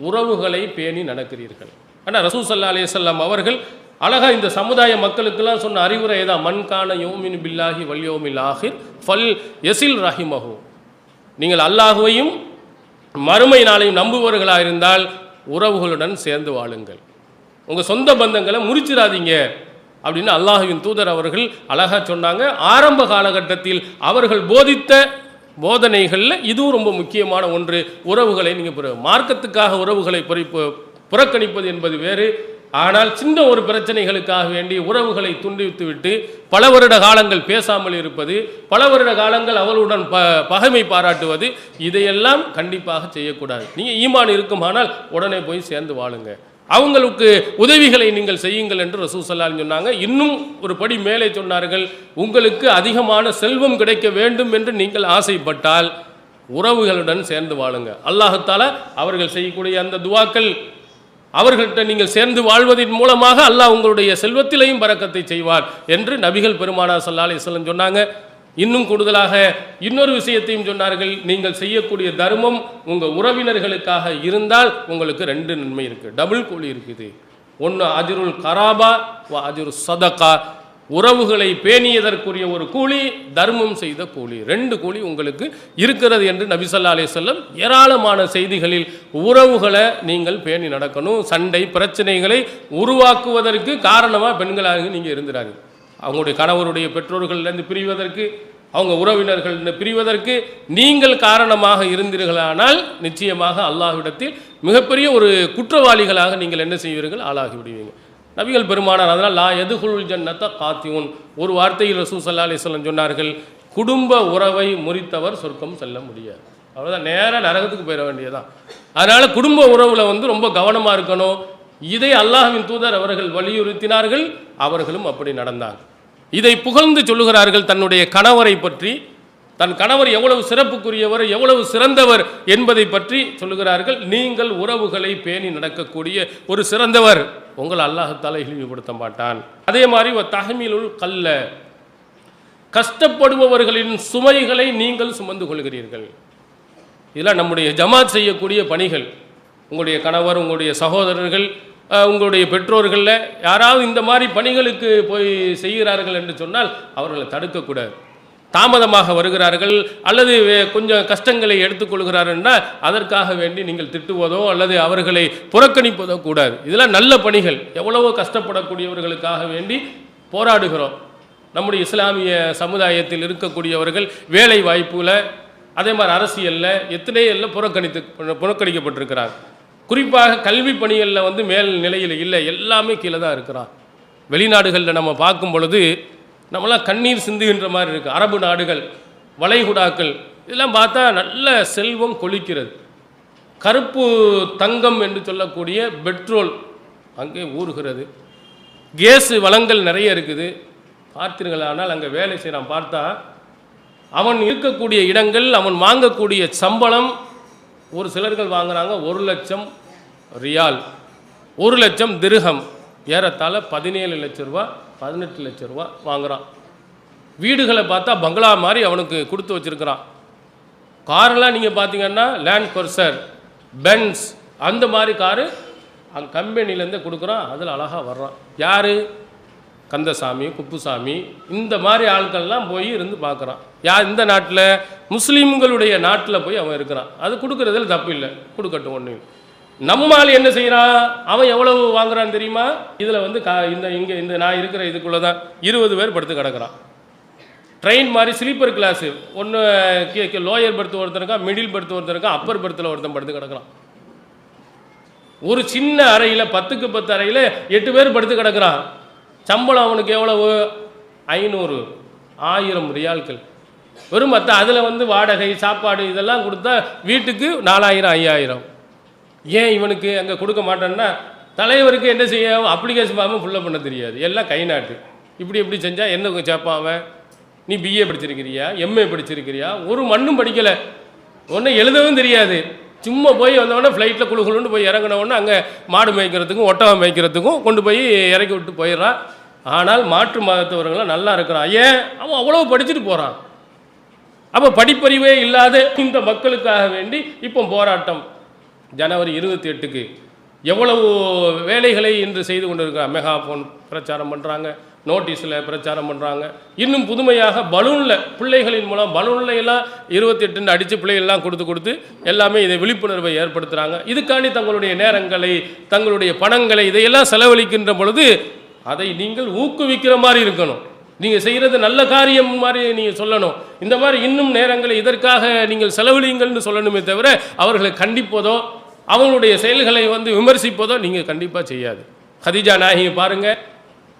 உறவுகளை பேணி நடக்கிறீர்கள். ஆனால் ரசூல் ஸல்லல்லாஹு அலைஹி வஸல்லம் அவர்கள் அழகாக இந்த சமுதாய மக்களுக்கெல்லாம் சொன்ன அறிவுரை தான், மன்கான யோமின் பில்லாஹி வல் யௌமில் ஆஹிர் ஃபல் யசில் ரஹிமஹு. நீங்கள் அல்லாஹுவையும் மறுமை நாளையும் நம்புபவர்களாக இருந்தால் உறவுகளுடன் சேர்ந்து வாழுங்கள், உங்கள் சொந்த பந்தங்களை முறிச்சிடாதீங்க அப்படின்னு அல்லாஹுவின் தூதர் அவர்கள் அழகாக சொன்னாங்க. ஆரம்ப காலகட்டத்தில் அவர்கள் போதித்த போதனைகளில் இதுவும் ரொம்ப முக்கியமான ஒன்று. உறவுகளை நீங்கள் மார்க்கத்துக்காக உறவுகளை புறக்கணிப்பது என்பது வேறு. ஆனால் சின்ன ஒரு பிரச்சனைகளுக்காக வேண்டி உறவுகளை துண்டித்து விட்டு பல வருட காலங்கள் பேசாமல் இருப்பது, பல வருட காலங்கள் அவர்களுடன் பகைமை பாராட்டுவது, இதையெல்லாம் கண்டிப்பாக செய்யக்கூடாது. நீங்கள் ஈமான் இருக்குமானால் உடனே போய் சேர்ந்து வாழுங்க, அவங்களுக்கு உதவிகளை நீங்கள் செய்யுங்கள் என்று ரசூல் ஸல்லல்லாஹு அலைஹி வஸல்லம் சொன்னாங்க. இன்னும் ஒரு படி மேலே சொன்னார்கள், உங்களுக்கு அதிகமான செல்வம் கிடைக்க வேண்டும் என்று நீங்கள் ஆசைப்பட்டால் உறவுகளுடன் சேர்ந்து வாழுங்க. அல்லாஹ் தஆலா அவர்கள் செய்யக்கூடிய அந்த துவாக்கள், அவர்கள்ட்ட நீங்கள் சேர்ந்து வாழ்வதன் மூலமாக அல்லாஹ் உங்களுடைய செல்வத்திலையும் பரக்கத்தை செய்வார் என்று நபிகள் பெருமானார் ஸல்லல்லாஹு அலைஹி வஸல்லம் சொன்னாங்க. இன்னும் கூடுதலாக இன்னொரு விஷயத்தையும் சொன்னார்கள், நீங்கள் செய்யக்கூடிய தர்மம் உங்கள் உறவினர்களுக்காக இருந்தால் உங்களுக்கு 2 நன்மை இருக்குது, டபுள் கூலி இருக்குது. ஒன்று அஜ்ருல் கராபா வ அஜ்ரு சதகா, உறவுகளை பேணியதற்குரிய ஒரு கூலி, தர்மம் செய்த கூலி, 2 கூலி உங்களுக்கு இருக்கிறது என்று நபி ஸல்லல்லாஹு அலைஹி வஸல்லம் ஏராளமான செய்திகளில் உறவுகளை நீங்கள் பேணி நடக்கணும். சண்டை பிரச்சனைகளை உருவாக்குவதற்கு காரணமாக பெண்களாக நீங்கள் இருந்துறாங்க. அவங்களுடைய கணவருடைய பெற்றோர்கள்லேருந்து பிரிவதற்கு, அவங்க உறவினர்கள் பிரிவதற்கு நீங்கள் காரணமாக இருந்தீர்களானால் நிச்சயமாக அல்லாஹ்விடத்தில் மிகப்பெரிய ஒரு குற்றவாளிகளாக நீங்கள் என்ன செய்வீர்கள்? ஆளாகி விடுவீங்க. நபிகள் பெருமானார் அதனால் லா யதுகுலுல் ஜன்னத காத்தியூன், ஒரு வார்த்தையில் ரசூல் ஸல்லல்லாஹு அலைஹி வஸல்லம் சொன்னார்கள், குடும்ப உறவை முறித்தவர் சொர்க்கம் செல்ல முடியாது. அவ்வளோதான், நேராக நரகத்துக்கு போயிட வேண்டியதான். அதனால் குடும்ப உறவில் ரொம்ப கவனமாக இருக்கணும். இதை அல்லாஹ்வின் தூதர் அவர்கள் வலியுறுத்தினார்கள், அவர்களும் அப்படி நடந்தாங்க. இதை புகழ்ந்து சொல்லுகிறார்கள் தன்னுடைய கணவரை பற்றி. தன் கணவர் எவ்வளவு சிறப்புக்குரியவர், எவ்வளவு சிறந்தவர் என்பதை பற்றி சொல்லுகிறார்கள். நீங்கள் உறவுகளை பேணி நடக்கக்கூடிய ஒரு சிறந்தவர், உங்கள் அல்லாஹ் தஆலா இழிவுபடுத்த மாட்டான். அதே மாதிரி தஹ்மீலுல் கல்ல, கஷ்டப்படுபவர்களின் சுமைகளை நீங்கள் சுமந்து கொள்கிறீர்கள். இதெல்லாம் நம்முடைய ஜமாத் செய்யக்கூடிய பணிகள். உங்களுடைய கணவர், உங்களுடைய சகோதரர்கள், உங்களுடைய பெற்றோர்களில் யாராவது இந்த மாதிரி பணிகளுக்கு போய் செய்கிறார்கள் என்று சொன்னால் அவர்களை தடுக்கக்கூடாது. தாமதமாக வருகிறார்கள் அல்லது கொஞ்சம் கஷ்டங்களை எடுத்துக்கொள்கிறார்கள்னா அதற்காக வேண்டி நீங்கள் திட்டுவதோ அல்லது அவர்களை புறக்கணிப்பதோ கூடாது. இதெல்லாம் நல்ல பணிகள். எவ்வளவோ கஷ்டப்படக்கூடியவர்களுக்காக வேண்டி போராடுகிறோம். நம்முடைய இஸ்லாமிய சமுதாயத்தில் இருக்கக்கூடியவர்கள் வேலை வாய்ப்புல, அதே மாதிரி அரசியலில் எத்தனையெல்லாம் புறக்கணிக்கப்பட்டிருக்கிறார். குறிப்பாக கல்வி பணிகளில் மேல் நிலையில் இல்லை, எல்லாமே கீழே தான் இருக்கிறான். வெளிநாடுகளில் நம்ம பார்க்கும் பொழுது நம்மளாம் கண்ணீர் சிந்துகின்ற மாதிரி இருக்குது. அரபு நாடுகள், வளைகுடாக்கள் இதெல்லாம் பார்த்தா நல்ல செல்வம் கொளிக்கிறது. கருப்பு தங்கம் என்று சொல்லக்கூடிய பெட்ரோல் அங்கே ஊறுகிறது. கேஸு வளங்கள் நிறைய இருக்குது. பார்த்தீர்களானால் அங்கே வேலை செய்கிறான் பார்த்தா அவன் இருக்கக்கூடிய இடங்கள், அவன் வாங்கக்கூடிய சம்பளம், ஒரு சிலர்கள் வாங்குறாங்க 1 லட்சம் ரியால், 1 லட்சம் திர்ஹம், ஏறத்தாழ 17 லட்ச ரூபா 18 லட்ச ரூபா வாங்குகிறான். வீடுகளை பார்த்தா பங்களா மாதிரி அவனுக்கு கொடுத்து வச்சுருக்கிறான். காரெல்லாம் நீங்கள் பார்த்தீங்கன்னா லேண்ட் கொர்சர், பென்ஸ், அந்த மாதிரி காரு அங்கே கம்பெனிலேருந்து கொடுக்குறான். அதில் அழகாக வர்றான். யார்? கந்தசாமி, குப்புசாமி, இந்த மாதிரி ஆட்கள்லாம் போய் இருந்து பார்க்குறான். யார்? இந்த நாட்டில், முஸ்லீம்களுடைய நாட்டில் போய் அவன் இருக்கிறான். அது கொடுக்குறதுல தப்பு இல்லை, கொடுக்கட்டும், ஒன்று. நம்மால் என்ன செய்கிறான்? அவன் எவ்வளவு வாங்குறான்னு தெரியுமா? இதில் இந்த நான் இருக்கிற இதுக்குள்ளே தான் 20 பேர் படுத்து கிடக்கிறான். ட்ரெயின் மாதிரி ஸ்லீப்பர் கிளாஸு, ஒன்று லோயர் பர்த்து ஒருத்தருக்கா, மிடில் பர்த்து ஒருத்தருக்கா, அப்பர் பர்த்தில் ஒருத்தன் படுத்து கிடக்கிறான். ஒரு சின்ன அறையில் 10க்கு 10 அறையில் 8 பேர் படுத்து கிடக்கிறான். சம்பளம் அவனுக்கு எவ்வளவு? 500 1000 ரியால்கள். வெறும் அதில் வந்து வாடகை சாப்பாடு இதெல்லாம் கொடுத்தா வீட்டுக்கு 4000 5000. ஏன் இவனுக்கு அங்கே கொடுக்க மாட்டேன்னா தலைவருக்கு என்ன செய்ய அப்ளிகேஷன் ஃபார்மை ஃபுல்லாக பண்ண தெரியாது, எல்லாம் கை நாட்டு. இப்படி செஞ்சால் என்ன சேர்ப்பான் அவன்? நீ பிஏ படிச்சிருக்கிறியா, எம்ஏ படிச்சிருக்கிறியா, ஒரு மண்ணும் படிக்கலை, ஒன்றும் எழுதவும் தெரியாது. சும்மா போய் வந்தவொடனே ஃப்ளைட்டில் குழுன்னு போய் இறங்கினவொடனே அங்கே மாடு மேய்க்கிறதுக்கும் ஒட்டகம் மேய்க்கிறதுக்கும் கொண்டு போய் இறக்கி விட்டு போயிடுறான். ஆனால் மாற்று மதத்தவர்கள்லாம் நல்லா இருக்கிறான். ஏன்? அவன் அவ்வளோ படிச்சுட்டு போகிறான். அப்போ படிப்பறிவே இல்லாத இந்த மக்களுக்காக வேண்டி இப்போ போராட்டம். ஜனவரி 28க்கு எவ்வளவு வேலைகளை இன்று செய்து கொண்டிருக்கிறார். மெகாஃபோன் பிரச்சாரம் பண்ணுறாங்க, நோட்டீஸில் பிரச்சாரம் பண்ணுறாங்க. இன்னும் புதுமையாக பலூனில் பிள்ளைகளின் மூலம் பலூனில் எல்லாம் 28 அடித்து பிள்ளைகள்லாம் கொடுத்து எல்லாமே இதை விழிப்புணர்வை ஏற்படுத்துகிறாங்க. இதுக்காண்டி தங்களுடைய நேரங்களை தங்களுடைய பணங்களை இதையெல்லாம் செலவழிக்கின்ற பொழுது அதை நீங்கள் ஊக்குவிக்கிற மாதிரி இருக்கணும். நீங்கள் செய்கிறது நல்ல காரியம் மாதிரி நீங்கள் சொல்லணும். இந்த மாதிரி இன்னும் நேரங்களை இதற்காக நீங்கள் செலவழிங்கள்னு சொல்லணுமே தவிர அவர்களை கண்டிப்பதோ அவங்களுடைய செயல்களை வந்து விமர்சிப்பதோ நீங்கள் கண்டிப்பாக செய்யாது. கதீஜா நாயகி பாருங்கள்,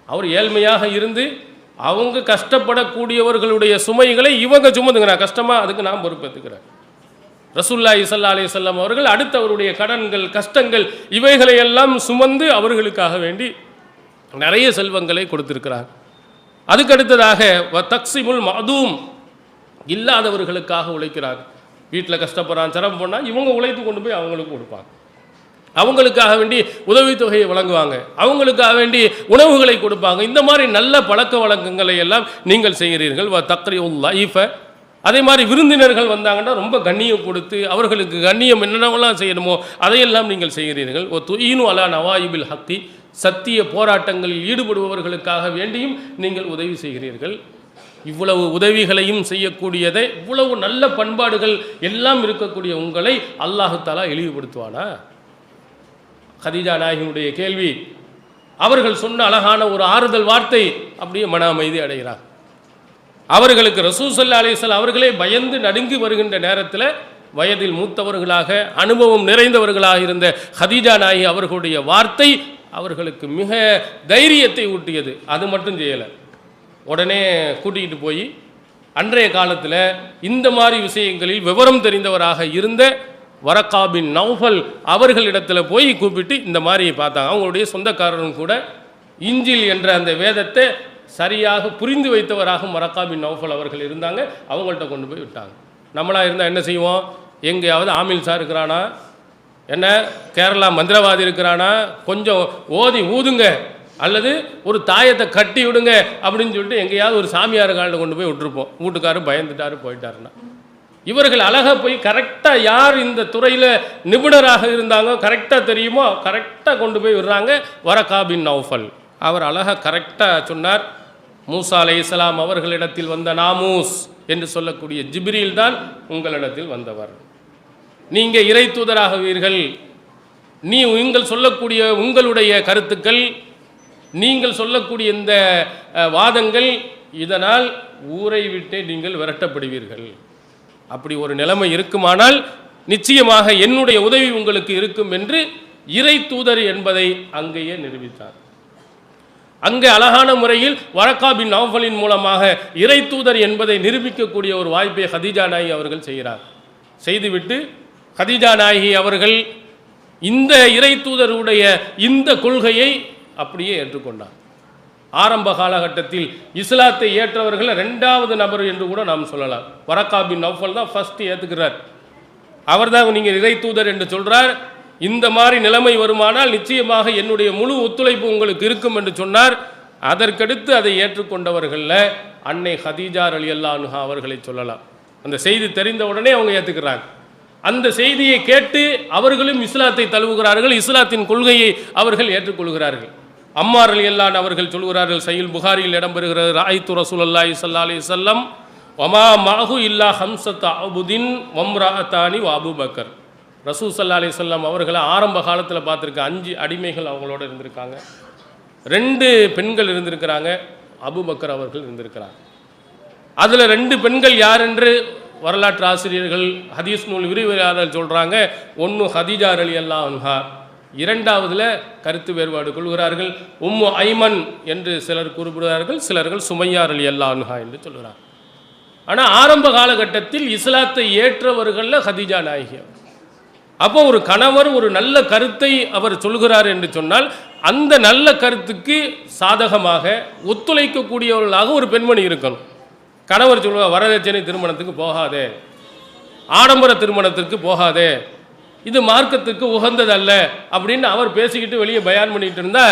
அவர் ஏழ்மையாக இருந்து அவங்க கஷ்டப்படக்கூடியவர்களுடைய சுமைகளை இவங்க சுமந்துங்கிறான். கஷ்டமாக அதுக்கு நான் பொறுப்பேற்றுக்கிறேன். ரசூலுல்லாஹி ஸல்லல்லாஹு அலைஹி வஸல்லம் அவர்கள் அடுத்து அவருடைய கடன்கள் கஷ்டங்கள் இவைகளையெல்லாம் சுமந்து அவர்களுக்காக வேண்டி நிறைய செல்வங்களை கொடுத்திருக்கிறார். அதுக்கடுத்ததாக தக்ஸிமுல் மஅதூம், இல்லாதவர்களுக்காக உழைக்கிறார். வீட்டில் கஷ்டப்படுறான் சிரமம் போனால் இவங்க உழைத்து கொண்டு போய் அவங்களுக்கு கொடுப்பாங்க. அவங்களுக்காக வேண்டி உதவித்தொகையை வழங்குவாங்க, அவங்களுக்காக வேண்டி உணவுகளை கொடுப்பாங்க. இந்த மாதிரி நல்ல பழக்க வழக்கங்களை எல்லாம் நீங்கள் செய்கிறீர்கள். தக்ரியுல் லைஃப, அதே மாதிரி விருந்தினர்கள் வந்தாங்கன்னா ரொம்ப கண்ணியம் கொடுத்து அவர்களுக்கு கண்ணியம் என்னென்னலாம் செய்யணுமோ அதையெல்லாம் நீங்கள் செய்கிறீர்கள். துஈனு அலா நவாயிபில் ஹக்கி, சத்திய போராட்டங்களில் ஈடுபடுபவர்களுக்காக வேண்டியும் நீங்கள் உதவி செய்கிறீர்கள். இவ்வளவு உதவிகளையும் செய்யக்கூடியதை, இவ்வளவு நல்ல பண்பாடுகள் எல்லாம் இருக்கக்கூடிய உங்களை அல்லாஹு தஆலா இழிவுபடுத்துவானா? கதீஜா நாயகியுடைய கேள்வி, அவர்கள் சொன்ன அழகான ஒரு ஆறுதல் வார்த்தை அப்படியே மன அமைதி அடைகிறார். அவர்களுக்கு ரசூல் ஸல்லல்லாஹு அலைஹி வஸல்லம் அவர்களே பயந்து நடுங்கி வருகின்ற நேரத்தில் வயதில் மூத்தவர்களாக அனுபவம் நிறைந்தவர்களாக இருந்த கதீஜா நாயகி அவர்களுடைய வார்த்தை அவர்களுக்கு மிக தைரியத்தை ஊட்டியது. அது மட்டும் செய்யலை, உடனே கூட்டிகிட்டு போய் அன்றைய காலத்தில் இந்த மாதிரி விஷயங்களில் விவரம் தெரிந்தவராக இருந்த வரக்கா பின் நௌஃபல் அவர்களிடத்தில் போய் கூப்பிட்டு இந்த மாதிரி பார்த்தாங்க. அவங்களுடைய சொந்தக்காரரும் கூட இஞ்சில் என்ற அந்த வேதத்தை சரியாக புரிந்து வைத்தவராக வரக்கா பின் நௌஃபல் அவர்கள் இருந்தாங்க. அவங்கள்ட்ட கொண்டு போய் விட்டாங்க. நம்மளாக இருந்தால் என்ன செய்வோம்? எங்கேயாவது ஆமில் சார் இருக்கிறானா, என்ன கேரளா மந்திரவாதி இருக்கிறானா, கொஞ்சம் ஓதி ஊதுங்க அல்லது ஒரு தாயத்தை கட்டி விடுங்க அப்படின்னு சொல்லிட்டு எங்கேயாவது ஒரு சாமியார் காலில் கொண்டு போய் விட்டுருப்போம். வீட்டுக்காரர் பயந்துட்டாரு போயிட்டாருன்னா. இவர்கள் அழகாக போய் கரெக்டாக யார் இந்த துறையில் நிபுணராக இருந்தாங்க கரெக்டாக தெரியுமோ கரெக்டாக கொண்டு போய் விடுறாங்க. வரக்கா பின் நௌஃபல் அவர் அழகாக கரெக்டாக சொன்னார், மூசா அலைஹிஸ்ஸலாம் அவர்களிடத்தில் வந்த நாமூஸ் என்று சொல்லக்கூடிய ஜிப்ரீல் தான் உங்களிடத்தில் வந்தவர். நீங்கள் இறை தூதராகுவீர்கள். நீங்கள் சொல்லக்கூடிய உங்களுடைய கருத்துக்கள், நீங்கள் சொல்லக்கூடிய இந்த வாதங்கள், இதனால் ஊரை விட்டு நீங்கள் விரட்டப்படுவீர்கள். அப்படி ஒரு நிலைமை இருக்குமானால் நிச்சயமாக என்னுடைய உதவி உங்களுக்கு இருக்கும் என்று இறை தூதர் என்பதை அங்கேயே நிரூபித்தார். அங்கே அழகான முறையில் வரக்கா பின் நௌஃபலின் மூலமாக இறை தூதர் என்பதை நிரூபிக்கக்கூடிய ஒரு வாய்ப்பை கதீஜா நாயகி அவர்கள் செய்கிறார். செய்துவிட்டு கதீஜா நாயகி அவர்கள் இந்த இறை தூதருடைய இந்த கொள்கையை அப்படியே ஏற்றுக்கொண்டார். ஆரம்ப காலகட்டத்தில் இஸ்லாத்தை ஏற்றவர்கள் 2வது நபர் என்று கூட நாம் சொல்லலாம். வரக்கா பின் நௌஃபல் தான் ஃபர்ஸ்ட் ஏற்றுக்கிறார். அவர் தான் நீங்கள் இறை தூதர் என்று சொல்கிறார். இந்த மாதிரி நிலைமை வருமானால் நிச்சயமாக என்னுடைய முழு ஒத்துழைப்பு உங்களுக்கு இருக்கும் என்று சொன்னார். அதற்கடுத்து அதை ஏற்றுக்கொண்டவர்களில் அன்னை கதீஜா ரலியல்லாஹு அன்ஹா அவர்களை சொல்லலாம். அந்த செய்தி தெரிந்த உடனே அவங்க ஏற்றுக்கிறாங்க. அந்த செய்தியை கேட்டு அவர்களும் இஸ்லாத்தை தழுவுகிறார்கள். இஸ்லாத்தின் கொள்கையை அவர்கள் ஏற்றுக்கொள்கிறார்கள். அம்மார் ரலியல்லாஹு அவர்கள் சொல்கிறார்கள், சஹீஹ் புகாரியில் இடம்பெறுகிறது, ராய்து ரசூலுல்லாஹி ஸல்லல்லாஹு அலைஹி வஸல்லம் வமா மஅஹு இல்லா ஹம்ஸத அபுதின் வம்ரஅதானி வ அபூபக்கர். ரசூல் ஸல்லல்லாஹு அலைஹி வஸல்லம் அவர்களை ஆரம்ப காலத்தில் பார்த்துருக்க 5 அடிமைகள் அவங்களோட இருந்திருக்காங்க. 2 பெண்கள் இருந்திருக்கிறாங்க, அபூபக்கர் அவர்கள் இருந்திருக்கிறாங்க. அதில் 2 பெண்கள் யார் என்று வரலாற்று ஆசிரியர்கள் ஹதீஸ் நூல் விரிவுரையாளர்கள் சொல்கிறாங்க. ஒன்று கதீஜா ரலியல்லாஹு அன்ஹா, 2வதுல கருத்து வேறுபாடு கொள்கிறார்கள். உம்மு ஐமன் என்று சிலர் குறிப்பிடுகிறார்கள், சிலர்கள் சுமையா ரலியல்லாஹு அன்ஹா என்று சொல்கிறார். ஆனால் ஆரம்ப காலகட்டத்தில் இஸ்லாத்தை ஏற்றவர்களில் ஹதீஜா நாயகி. அப்போ ஒரு கணவர் ஒரு நல்ல கருத்தை அவர் சொல்கிறார் என்று சொன்னால் அந்த நல்ல கருத்துக்கு சாதகமாக ஒத்துழைக்கக்கூடியவர்களாக ஒரு பெண்மணி இருக்கணும். கணவர் சொல்லுவார், வரதட்சணை திருமணத்துக்கு போகாதே, ஆடம்பர திருமணத்திற்கு போகாதே, இது மார்க்கத்துக்கு உகந்ததல்ல அப்படின்னு அவர் பேசிக்கிட்டு வெளியே பயான் பண்ணிட்டு இருந்தா,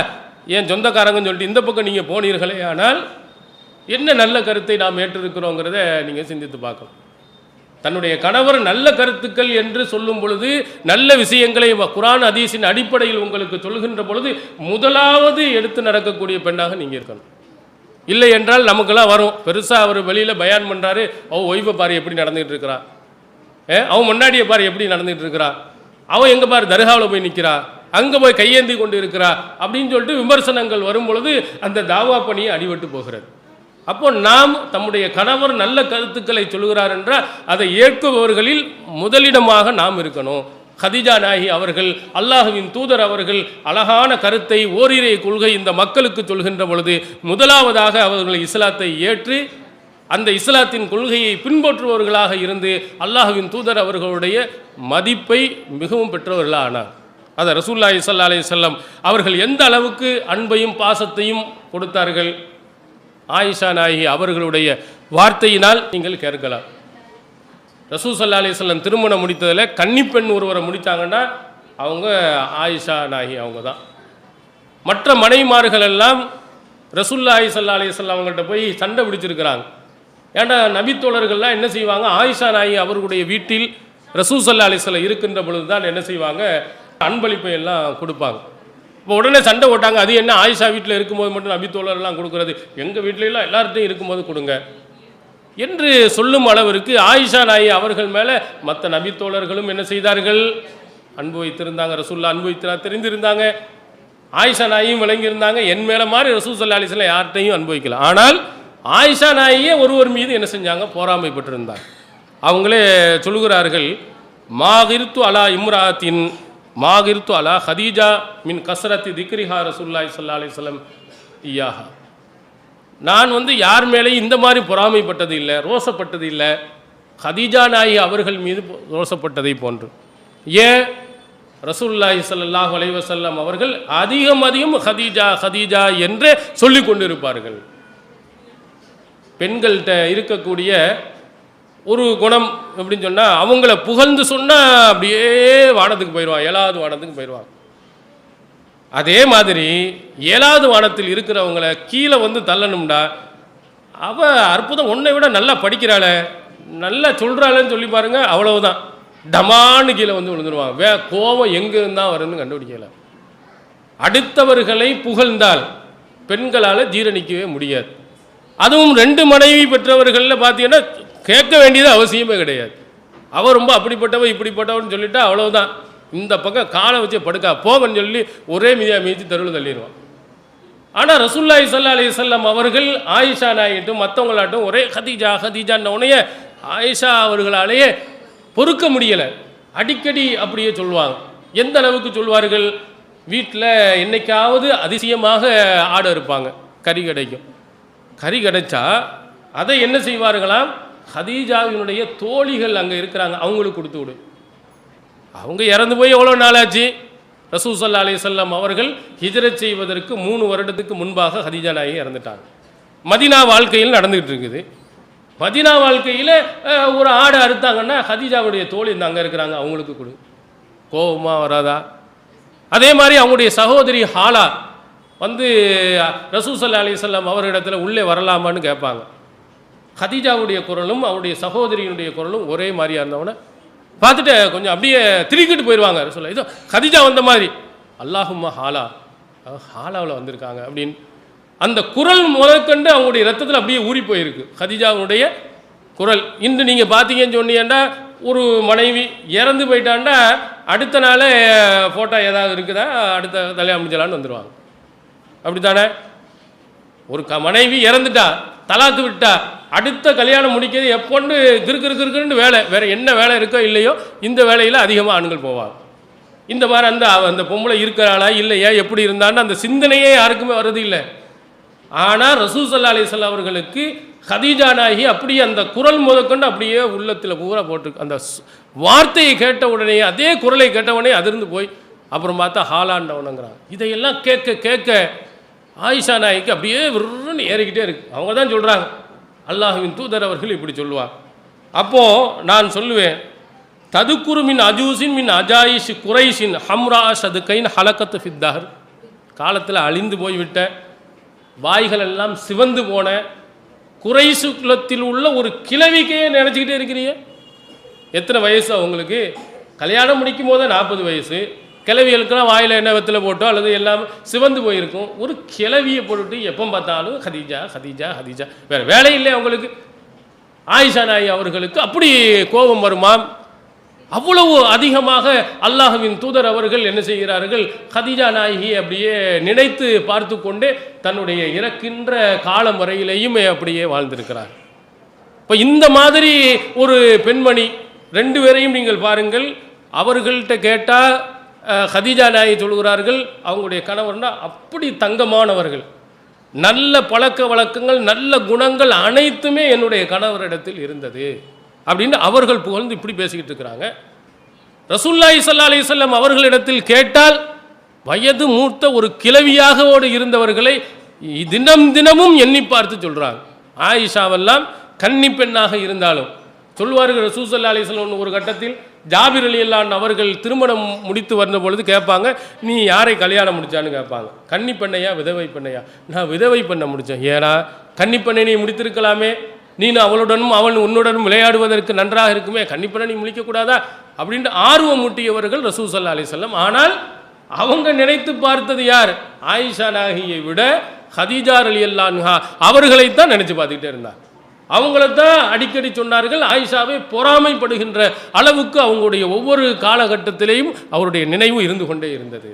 என் சொந்தக்காரங்கன்னு சொல்லிட்டு இந்த பக்கம் நீங்கள் போனீர்களே, ஆனால் என்ன நல்ல கருத்தை நாம் ஏற்றிருக்கிறோங்கிறத நீங்கள் சிந்தித்து பார்க்கணும். தன்னுடைய கணவர் நல்ல கருத்துக்கள் என்று சொல்லும் பொழுது, நல்ல விஷயங்களை குர்ஆன் ஹதீஸின் அடிப்படையில் உங்களுக்கு சொல்கின்ற பொழுது முதலாவது எடுத்து நடக்கக்கூடிய பெண்ணாக நீங்கள் இருக்கணும். இல்லை என்றால் நமக்கெல்லாம் வரும், பெருசாக அவர் வெளியில் பயான் பண்ணுறாரு, ஒய்ஃபை பாரு எப்படி நடந்துகிட்டு இருக்கிறா, அவன் முன்னாடியே பாரு எப்படி நடந்துகிட்டு இருக்கிறா, அவன் எங்கே பாரு தர்காவில் போய் நிற்கிறா, அங்கே போய் கையேந்தி கொண்டு இருக்கிறா அப்படின்னு சொல்லிட்டு விமர்சனங்கள் வரும் பொழுது அந்த தாவா பணியை அடிபட்டு போகிறது. அப்போ நாம் தம்முடைய கணவர் நல்ல கருத்துக்களை சொல்கிறார் என்றால் அதை ஏற்குபவர்களில் முதலிடமாக நாம் இருக்கணும். ஹதீஜா நாயகி அவர்கள், அல்லாஹுவின் தூதர் அவர்கள் அழகான கருத்தை, ஓரிரை கொள்கை இந்த மக்களுக்கு சொல்கின்ற பொழுது முதலாவதாக அவர்கள் இஸ்லாத்தை ஏற்று அந்த இஸ்லாத்தின் கொள்கையை பின்பற்றுபவர்களாக இருந்து அல்லாஹுவின் தூதர் அவர்களுடைய மதிப்பை மிகவும் பெற்றவர்களாக ஆனார். அதை ரசூலுல்லாஹி ஸல்லல்லாஹு அலைஹி வஸல்லம் அவர்கள் எந்த அளவுக்கு அன்பையும் பாசத்தையும் கொடுத்தார்கள், ஆயிஷா நாயகி அவர்களுடைய வார்த்தையினால் நீங்கள் கேட்கலாம். ரசூல் ஸல்லல்லாஹு அலைஹி வஸல்லம் திருமணம் முடித்ததில் கன்னிப்பெண் ஒருவரை முடித்தாங்கன்னா அவங்க ஆயிஷா நாயகி அவங்க தான். மற்ற மனைவிமார்கள் எல்லாம் ரசூலுல்லாஹி ஸல்லல்லாஹு அலைஹி வஸல்லம் அவங்கள்ட்ட போய் சண்டை பிடிச்சிருக்கிறாங்க. ஏன்னா நபித்தோழர்கள்லாம் என்ன செய்வாங்க, ஆயிஷா நாயகி அவர்களுடைய வீட்டில் ரசூல் ஸல்லல்லாஹு அலைஹி வஸல்லம் இருக்கின்ற பொழுது தான் என்ன செய்வாங்க, அன்பளிப்பை எல்லாம் கொடுப்பாங்க. இப்போ உடனே சண்டை போட்டாங்க, அது என்ன ஆயிஷா வீட்டில் இருக்கும்போது மட்டும் நபித்தோழர்லாம் கொடுக்குறது, எங்கள் வீட்டிலலாம் எல்லார்ட்டையும் இருக்கும்போது கொடுங்க என்று சொல்லும் அளவிற்கு ஆயிஷா நாயகி அவர்கள் மேலே மற்ற நபித்தோழர்களும் என்ன செய்தார்கள், அன்பு வைத்திருந்தாங்க. ரசூலுல்லாஹ் அன்பு வைத்திருந்தாங்க, தெரிந்திருந்தாங்க. ஆயிஷா நாயகியும் விளங்கியிருந்தாங்க. என் மேலே மாதிரி ரசூல் ஸல்லல்லாஹு அலைஹி வஸல்லம் யார்கிட்டையும் அனுபவிக்கல. ஆனால் ஆயிஷா நாயகியே ஒருவர் மீது என்ன செஞ்சாங்க, பொறாமைப்பட்டிருந்தாங்க. அவங்களே சொல்லுகிறார்கள், மாகிர்த்து அலா இம்ராத்தின் மாகிர்த்து அலா ஹதீஜா மின் கஸ்ரத்தி திக்ரிஹா ரசூலுல்லாஹி ஸல்லல்லாஹு அலைஹி வஸல்லம் இய்யாஹா. நான் யார் மேலேயும் இந்த மாதிரி பொறாமைப்பட்டது இல்லை, ரோசப்பட்டது இல்லை, ஹதீஜா நாயகி அவர்கள் மீது ரோசப்பட்டதை போன்று. ஏன், ரசூலுல்லாஹி ஸல்லல்லாஹு அலைஹி வஸல்லம் அவர்கள் அதிகம் ஹதீஜா ஹதீஜா என்றே சொல்லிக் கொண்டிருப்பார்கள். பெண்கள்கிட்ட இருக்கக்கூடிய ஒரு குணம் எப்படின்னு சொன்னால், அவங்கள புகழ்ந்து சொன்னால் அப்படியே வானத்துக்கு போயிடுவாங்க, 7வது வானத்துக்கு போயிடுவாங்க. அதே மாதிரி 7வது வானத்தில் இருக்கிறவங்கள கீழே தள்ளணும்டா, அவள் அற்புதம், உன்னை விட நல்லா படிக்கிறாளே, நல்லா சொல்கிறாளேன்னு சொல்லி பாருங்கள், அவ்வளவுதான் டமான்னு கீழே விழுந்துருவாங்க. கோபம் எங்கே இருந்தால் வருன்னு கண்டுபிடிக்கல. அடுத்தவர்களை புகழ்ந்தால் பெண்களால் ஜீரணிக்கவே முடியாது. அதுவும் 2 மனைவி பெற்றவர்களில் பார்த்தீங்கன்னா கேட்க வேண்டியது அவசியமே கிடையாது. அவள் ரொம்ப அப்படிப்பட்டவன் இப்படிப்பட்டவன்னு சொல்லிட்டா அவ்வளவுதான், இந்த பக்கம் காலை வச்சு படுக்கா போகன்னு சொல்லி ஒரே மீதியாக மீதி தெருவில் தள்ளிடுவான். ஆனால் ரசூலுல்லாஹி ஸல்லல்லாஹு அலைஹி வஸல்லம் அவர்கள் ஆயிஷா நாயிட்டும் மற்றவங்களாட்டும் ஒரே ஹதீஜா ஹதீஜான்ன உடனே ஆயிஷா அவர்களாலேயே பொறுக்க முடியலை. அடிக்கடி அப்படியே சொல்லுவாங்க. எந்த அளவுக்கு சொல்வார்கள், வீட்டில் என்னைக்காவது அதிசயமாக ஆடை இருப்பாங்க, கறி கிடைக்கும். கறி கிடைச்சா அதை என்ன செய்வார்களாம், ஹதீஜாவினுடைய தோழிகள் அங்கே இருக்கிறாங்க, அவங்களுக்கு கொடுத்து விடு. அவங்க இறந்து போய் எவ்வளோ நாளாச்சு, ரசூல் ஸல்லல்லாஹு அலைஹி வஸல்லம் அவர்கள் ஹிஜ்ரத் செய்வதற்கு 3 வருடத்துக்கு முன்பாக ஹதீஜா நாயகி இறந்துட்டாங்க. மதீனா வாழ்க்கையில் நடந்துகிட்டு இருக்குது. மதீனா வாழ்க்கையில் ஒரு ஆடை அறுத்தாங்கன்னா ஹதீஜாவுடைய தோழி அங்கே இருக்கிறாங்க, அவங்களுக்கு கொடு. கோபமாக வராதா? அதே மாதிரி அவங்களுடைய சகோதரி ஹாலா ரசூல் ஸல்லல்லாஹு அலைஹி வஸல்லம் அவர்களிடத்தில் உள்ளே வரலாமான்னு கேட்பாங்க. ஹதீஜாவுடைய குரலும் அவருடைய சகோதரியினுடைய குரலும் ஒரே மாதிரியாக இருந்தவொன்னே பார்த்துட்டு கொஞ்சம் அப்படியே திருக்கிட்டு போயிடுவாங்க. ரசூலுல்லாஹ் இதோ ஹதீஜா வந்த மாதிரி, அல்லாஹும்ம ஹாலா, ஹாலாவில் வந்திருக்காங்க அப்படின்னு அந்த குரல் முதற்கண்டு அவங்களுடைய ரத்தத்தில் அப்படியே ஊறி போயிருக்கு ஹதீஜாவுடைய குரல். இன்று நீங்கள் பார்த்தீங்கன்னு சொன்னீங்கன்னா, ஒரு மனைவி இறந்து போயிட்டாண்டா அடுத்த நாளே ஃபோட்டோ ஏதாவது இருக்குதா, அடுத்த கல்யாணம் முடிஞ்சலான்னு வந்துடுவாங்க. அப்படி தானே? ஒரு மனைவி இறந்துட்டா, தலாக்கு விட்டா, அடுத்த கல்யாணம் முடிக்கிறது எப்போன்னு கிறுக்குன்னு வேலை, வேறு என்ன வேலை இருக்கோ இல்லையோ இந்த வேலையில் அதிகமாக ஆண்கள் போவாங்க. இந்த மாதிரி அந்த பொம்பளை இருக்கிறாளா இல்லையா, எப்படி இருந்தான்னு அந்த சிந்தனையே யாருக்குமே வர்றது இல்லை. ஆனால் ரசூல் ஸல்லல்லாஹு அலைஹி வஸல்லம் அவர்களுக்கு கதீஜா நாயகி அப்படியே அந்த குரல் முதற்கொண்டு அப்படியே உள்ளத்தில் பூரா போட்டு அந்த வார்த்தையை கேட்ட உடனே அதே குரலை கேட்ட உடனே அதிர்ந்து போய் அப்புறம் பார்த்தா ஹாலாண்டவனுங்கிறாங்க. இதையெல்லாம் கேட்க கேட்க ஆயிஷா நாய்க்கு அப்படியே விருன்னு ஏறிக்கிட்டே இருக்கு. அவங்க தான் சொல்கிறாங்க, அல்லாஹ்வின் தூதர் அவர்கள் இப்படி சொல்லுவார். அப்போது நான் சொல்லுவேன், ததுக்குரு மின் அஜூசின் மின் அஜாயிஷ் குரைஷின் ஹம்ரா சதுக்கைன் ஹலக்கத்து ஃபித்தஹர், காலத்தில் அழிந்து போய்விட்ட வாய்கள் எல்லாம் சிவந்து போன குறைசு குலத்தில் உள்ள ஒரு கிழவிக்கையே நினச்சிக்கிட்டே இருக்கிறீங்க. எத்தனை வயசு அவங்களுக்கு? கல்யாணம் முடிக்கும் போது 40 வயசு. கிழவிகளுக்கெல்லாம் வாயில் என்ன வெத்தில் போட்டோ அல்லது எல்லாம் சிவந்து போயிருக்கும். ஒரு கிழவியை போட்டுட்டு எப்போ பார்த்தாலும் ஹதீஜா ஹதீஜா ஹதீஜா, வேறு வேலை இல்லை அவங்களுக்கு. ஆயிஷா நாயி அவர்களுக்கு அப்படி கோபம் வருமாம். அவ்வளவு அதிகமாக அல்லாஹ்வின் தூதர் அவர்கள் என்ன செய்கிறார்கள், கதீஜா நாயகி அப்படியே நினைத்து பார்த்து கொண்டே தன்னுடைய இறக்கின்ற காலம் வரையிலேயும் அப்படியே வாழ்ந்திருக்கிறார். இப்போ இந்த மாதிரி ஒரு பெண்மணி 2 பேரையும் நீங்கள் பாருங்கள். அவர்கள்ட்ட கேட்டால் கதீஜா நாயகி சொல்கிறார்கள், அவங்களுடைய கணவர்னா அப்படி தங்கமானவர்கள், நல்ல பழக்க வழக்கங்கள் நல்ல குணங்கள் அனைத்துமே என்னுடைய கணவரிடத்தில் இருந்தது அப்படின்னு அவர்கள் புகழ்ந்து இப்படி பேசிக்கிட்டு இருக்கிறாங்க. ரசூலுல்லாஹி ஸல்லல்லாஹு அலைஹி வஸல்லம் அவர்களிடத்தில் கேட்டால் வயது மூத்த ஒரு கிழவியாகவோடு இருந்தவர்களை தினம் தினமும் எண்ணி பார்த்து சொல்கிறாங்க. ஆயிஷாவெல்லாம் கன்னி பெண்ணாக இருந்தாலும் சொல்வார்கள். ரசூல் ஸல்லல்லாஹு அலைஹி வஸல்லம் ஒரு கட்டத்தில் ஜாபிர் ரலியல்லாஹு அன்ஹு அவர்கள் திருமணம் முடித்து வந்த பொழுது கேட்பாங்க, நீ யாரை கல்யாணம் முடிச்சான்னு கேட்பாங்க. கன்னி பெண்ணையா விதவை பெண்ணையா? நான் விதவை பெண்ணை முடித்தேன். ஏன்னா கன்னி பெண்ணை நீ முடித்திருக்கலாமே, நீ அவளுடனும் அவன் உன்னுடனும் விளையாடுவதற்கு நன்றாக இருக்குமே, கன்னிப்பெண்ணை நீ முடிக்கக்கூடாதா அப்படின்ட்டு ஆர்வம் மூட்டியவர்கள் ரசூல் ஸல்லல்லாஹு அலைஹி வஸல்லம். ஆனால் அவங்க நினைத்து பார்த்தது யார்? ஆயிஷா நாயகியை விட கதீஜா ரலியல்லாஹு அன்ஹா அவர்களைத்தான் நினைச்சு பார்த்துக்கிட்டே இருந்தார். அவங்களைத்தான் அடிக்கடி சொன்னார்கள். ஆயிஷாவை பொறாமைப்படுகின்ற அளவுக்கு அவங்களுடைய ஒவ்வொரு காலகட்டத்திலேயும் அவருடைய நினைவு இருந்து கொண்டே இருந்தது.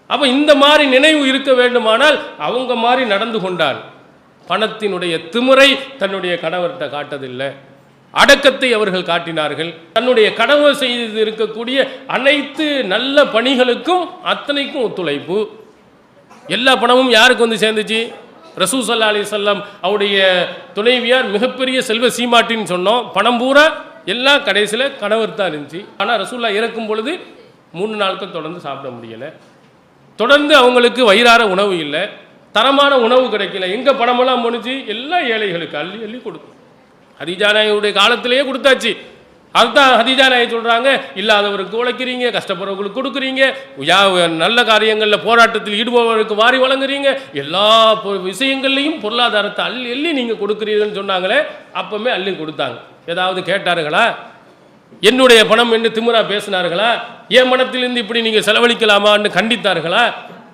அப்போ இந்த மாதிரி நினைவு இருக்க வேண்டுமானால் அவங்க மாதிரி நடந்து கொண்டால். பணத்தினுடைய திமிரை தன்னுடைய கணவர்கிட்ட காட்டதில்லை, அடக்கத்தை அவர்கள் காட்டினார்கள். தன்னுடைய கணவர் செய்து இருக்கக்கூடிய அனைத்து நல்ல பணிகளுக்கும் அத்தனைக்கும் ஒத்துழைப்பு. எல்லா பணமும் யாருக்கு வந்து சேர்ந்துச்சு? ரசூல் ஸல்லல்லாஹு அலைஹி வஸல்லம் அவருடைய துணைவியார் மிகப்பெரிய செல்வ சீமாட்டின்னு சொன்னோம். பணம் பூரா எல்லாம் கடைசியில் கணவர் தான் இருந்துச்சு. ஆனால் ரசூல்லா இறக்கும் பொழுது 3 நாட்கள் தொடர்ந்து சாப்பிட முடியலை. தொடர்ந்து அவங்களுக்கு வயிறார உணவு இல்லை, தரமான உணவு கிடைக்கல. எங்கே பணமெல்லாம் போணுச்சு? எல்லா ஏழைகளுக்கு அள்ளி அள்ளி கொடுக்கும். கதீஜா நாயகியுடைய காலத்திலேயே கொடுத்தாச்சு. அதுதான் கதீஜா நாயகி சொல்கிறாங்க, இல்லாதவருக்கு உழைக்கிறீங்க, கஷ்டப்படுறவங்களுக்கு கொடுக்குறீங்க, நல்ல காரியங்களில் போராட்டத்தில் ஈடுபவர்களுக்கு வாரி வழங்குறீங்க, எல்லா விஷயங்கள்லையும் பொருளாதாரத்தை அள்ளி அள்ளி நீங்கள் கொடுக்குறீங்கன்னு சொன்னாங்களே. அப்போவுமே அள்ளி கொடுத்தாங்க. ஏதாவது கேட்டார்களா? என்னுடைய பணம் என்று திமிரா பேசினார்களா? என் பணத்திலிருந்து இப்படி நீங்கள் செலவழிக்கலாமான்னு கண்டித்தார்களா?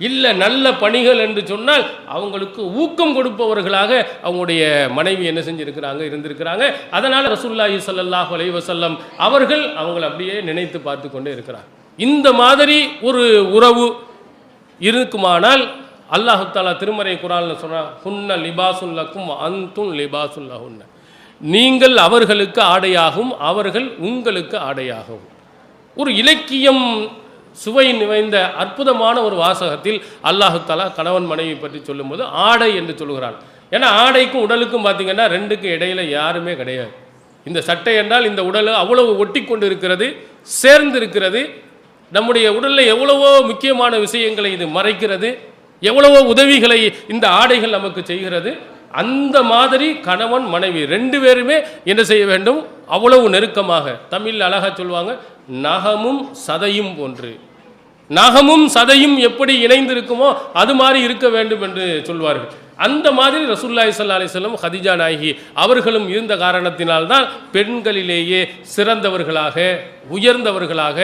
இல்லை, நல்ல பணிகள் என்று சொன்னால் அவங்களுக்கு ஊக்கம் கொடுப்பவர்களாக அவங்களுடைய மனைவி என்ன செஞ்சுருக்கிறாங்க, இருந்திருக்கிறாங்க. அதனால் ரசூலுல்லாஹி ஸல்லல்லாஹு அலைஹி வஸல்லம் அவர்கள் அவங்களை அப்படியே நினைத்து பார்த்து கொண்டே இருக்கிறார். இந்த மாதிரி ஒரு உறவு இருக்குமானால் அல்லாஹ் தஆலா திருமறை குர்ஆனில் சொன்னார், ஹுன்ன லிபாசுல் லக்கும் அன்தும் லிபாசுல் லஹுன்ன, நீங்கள் அவர்களுக்கு ஆடையாகும், அவர்கள் உங்களுக்கு ஆடையாகும். ஒரு இலக்கியம் சுவை நிறைந்த அற்புதமான ஒரு வாசகத்தில் அல்லாஹ் தஆலா கணவன் மனைவி பற்றி சொல்லும்போது ஆடை என்று சொல்கிறான். ஏன்னா ஆடைக்கும் உடலுக்கும் பார்த்திங்கன்னா 2க்கும் இடையில் யாருமே கிடையாது. இந்த சட்டை என்றால் இந்த உடல் அவ்வளவு ஒட்டி கொண்டு இருக்கிறது, சேர்ந்து இருக்கிறது. நம்முடைய உடலில் எவ்வளவோ முக்கியமான விஷயங்களை இது மறைக்கிறது, எவ்வளவோ உதவிகளை இந்த ஆடைகள் நமக்கு செய்கிறது. அந்த மாதிரி கணவன் மனைவி 2 பேருமே என்ன செய்ய வேண்டும்? அவ்வளவு நெருக்கமாக. தமிழில் அழகாக சொல்லுவாங்க, நகமும் சதையும் போன்று. நகமும் சதையும் எப்படி இணைந்திருக்குமோ அது மாதிரி இருக்க வேண்டும் என்று சொல்வார்கள். அந்த மாதிரி ரசூலுல்லாஹி ஸல்லல்லாஹு அலைஹி வஸல்லம் கதீஜா நாயகி அவர்களும் இருந்த காரணத்தினால்தான் பெண்களிலேயே சிறந்தவர்களாக, உயர்ந்தவர்களாக,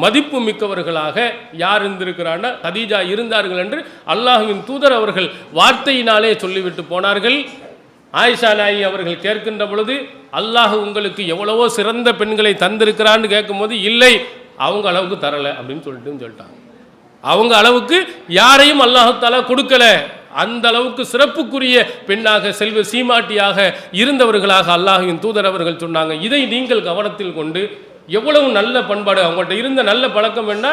மதிப்பு மிக்கவர்களாக யார் இருந்திருக்கிறான்னா கதீஜா இருந்தார்கள் என்று அல்லாஹ்வின் தூதர் அவர்கள் வார்த்தையினாலே சொல்லிவிட்டு போனார்கள். ஆயிஷா நாயகி அவர்கள் கேட்கின்ற பொழுது, அல்லாஹ் உங்களுக்கு எவ்வளவோ சிறந்த பெண்களை தந்திருக்கிறான்னு கேட்கும்போது, இல்லை அவங்க அளவுக்கு தரலை அப்படின்னு சொல்லிட்டாங்க. அவங்க அளவுக்கு யாரையும் அல்லாஹ் தஆலா கொடுக்கல. அந்த அளவுக்கு சிறப்புக்குரிய பெண்ணாக, செல்வ சீமாட்டியாக இருந்தவர்களாக அல்லாஹ்வின் தூதர் அவர்கள் சொன்னாங்க. இதை நீங்கள் கவனத்தில் கொண்டு, எவ்வளவு நல்ல பண்பாடு அவங்கள்ட்ட இருந்த நல்ல பழக்கம் என்ன,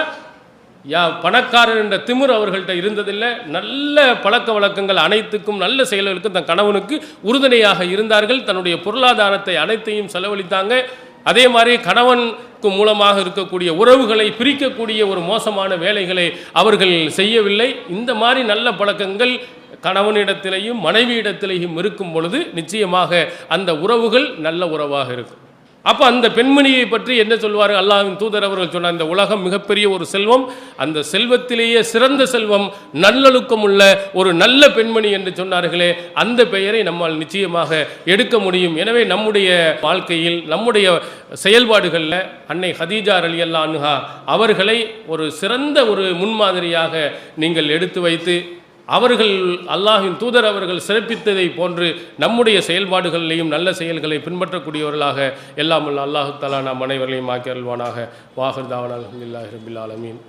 பணக்காரர் என்ற திமிர் அவர்கள்ட்ட இருந்ததில்லை. நல்ல பழக்க வழக்கங்கள் அனைத்துக்கும், நல்ல செயல்களுக்கும் தன் கணவனுக்கு உறுதுணையாக இருந்தார்கள். தன்னுடைய பொருளாதாரத்தை அனைத்தையும் செலவழித்தாங்க. அதே மாதிரி கணவனுக்கு மூலமாக இருக்கக்கூடிய உறவுகளை பிரிக்கக்கூடிய ஒரு மோசமான வேலைகளை அவர்கள் செய்யவில்லை. இந்த மாதிரி நல்ல பழக்கங்கள் கணவனிடத்திலேயும் மனைவியிடத்திலேயும் இருக்கும் பொழுது நிச்சயமாக அந்த உறவுகள் நல்ல உறவாக இருக்கும். அப்போ அந்த பெண்மணியை பற்றி என்ன சொல்வார்கள்? அல்லாஹ்வின் தூதர் அவர்கள் சொன்னார், இந்த உலகம் மிகப்பெரிய ஒரு செல்வம், அந்த செல்வத்திலேயே சிறந்த செல்வம் நல்லொழுக்கம் உள்ள ஒரு நல்ல பெண்மணி என்று சொன்னார்களே, அந்த பெயரை நம்மால் நிச்சயமாக எடுக்க முடியும். எனவே நம்முடைய வாழ்க்கையில், நம்முடைய செயல்பாடுகளில் அன்னை ஹதீஜா ரலியல்லாஹு அன்ஹா அவர்களை ஒரு சிறந்த ஒரு முன்மாதிரியாக நீங்கள் எடுத்து வைத்து, அவர்கள் அல்லாஹ்வின் தூதர் அவர்கள் சிறப்பித்ததை போன்று நம்முடைய செயல்பாடுகளிலேயும் நல்ல செயல்களை பின்பற்றக்கூடியவர்களாக எல்லாம் அல்லாஹ் தஆலா நம் அனைவர்களையும் ஆக்கி அருள்வானாக. வாஹிர் தாவானா அல்ஹம்துலில்லாஹி ரப்பில் ஆலமீன்.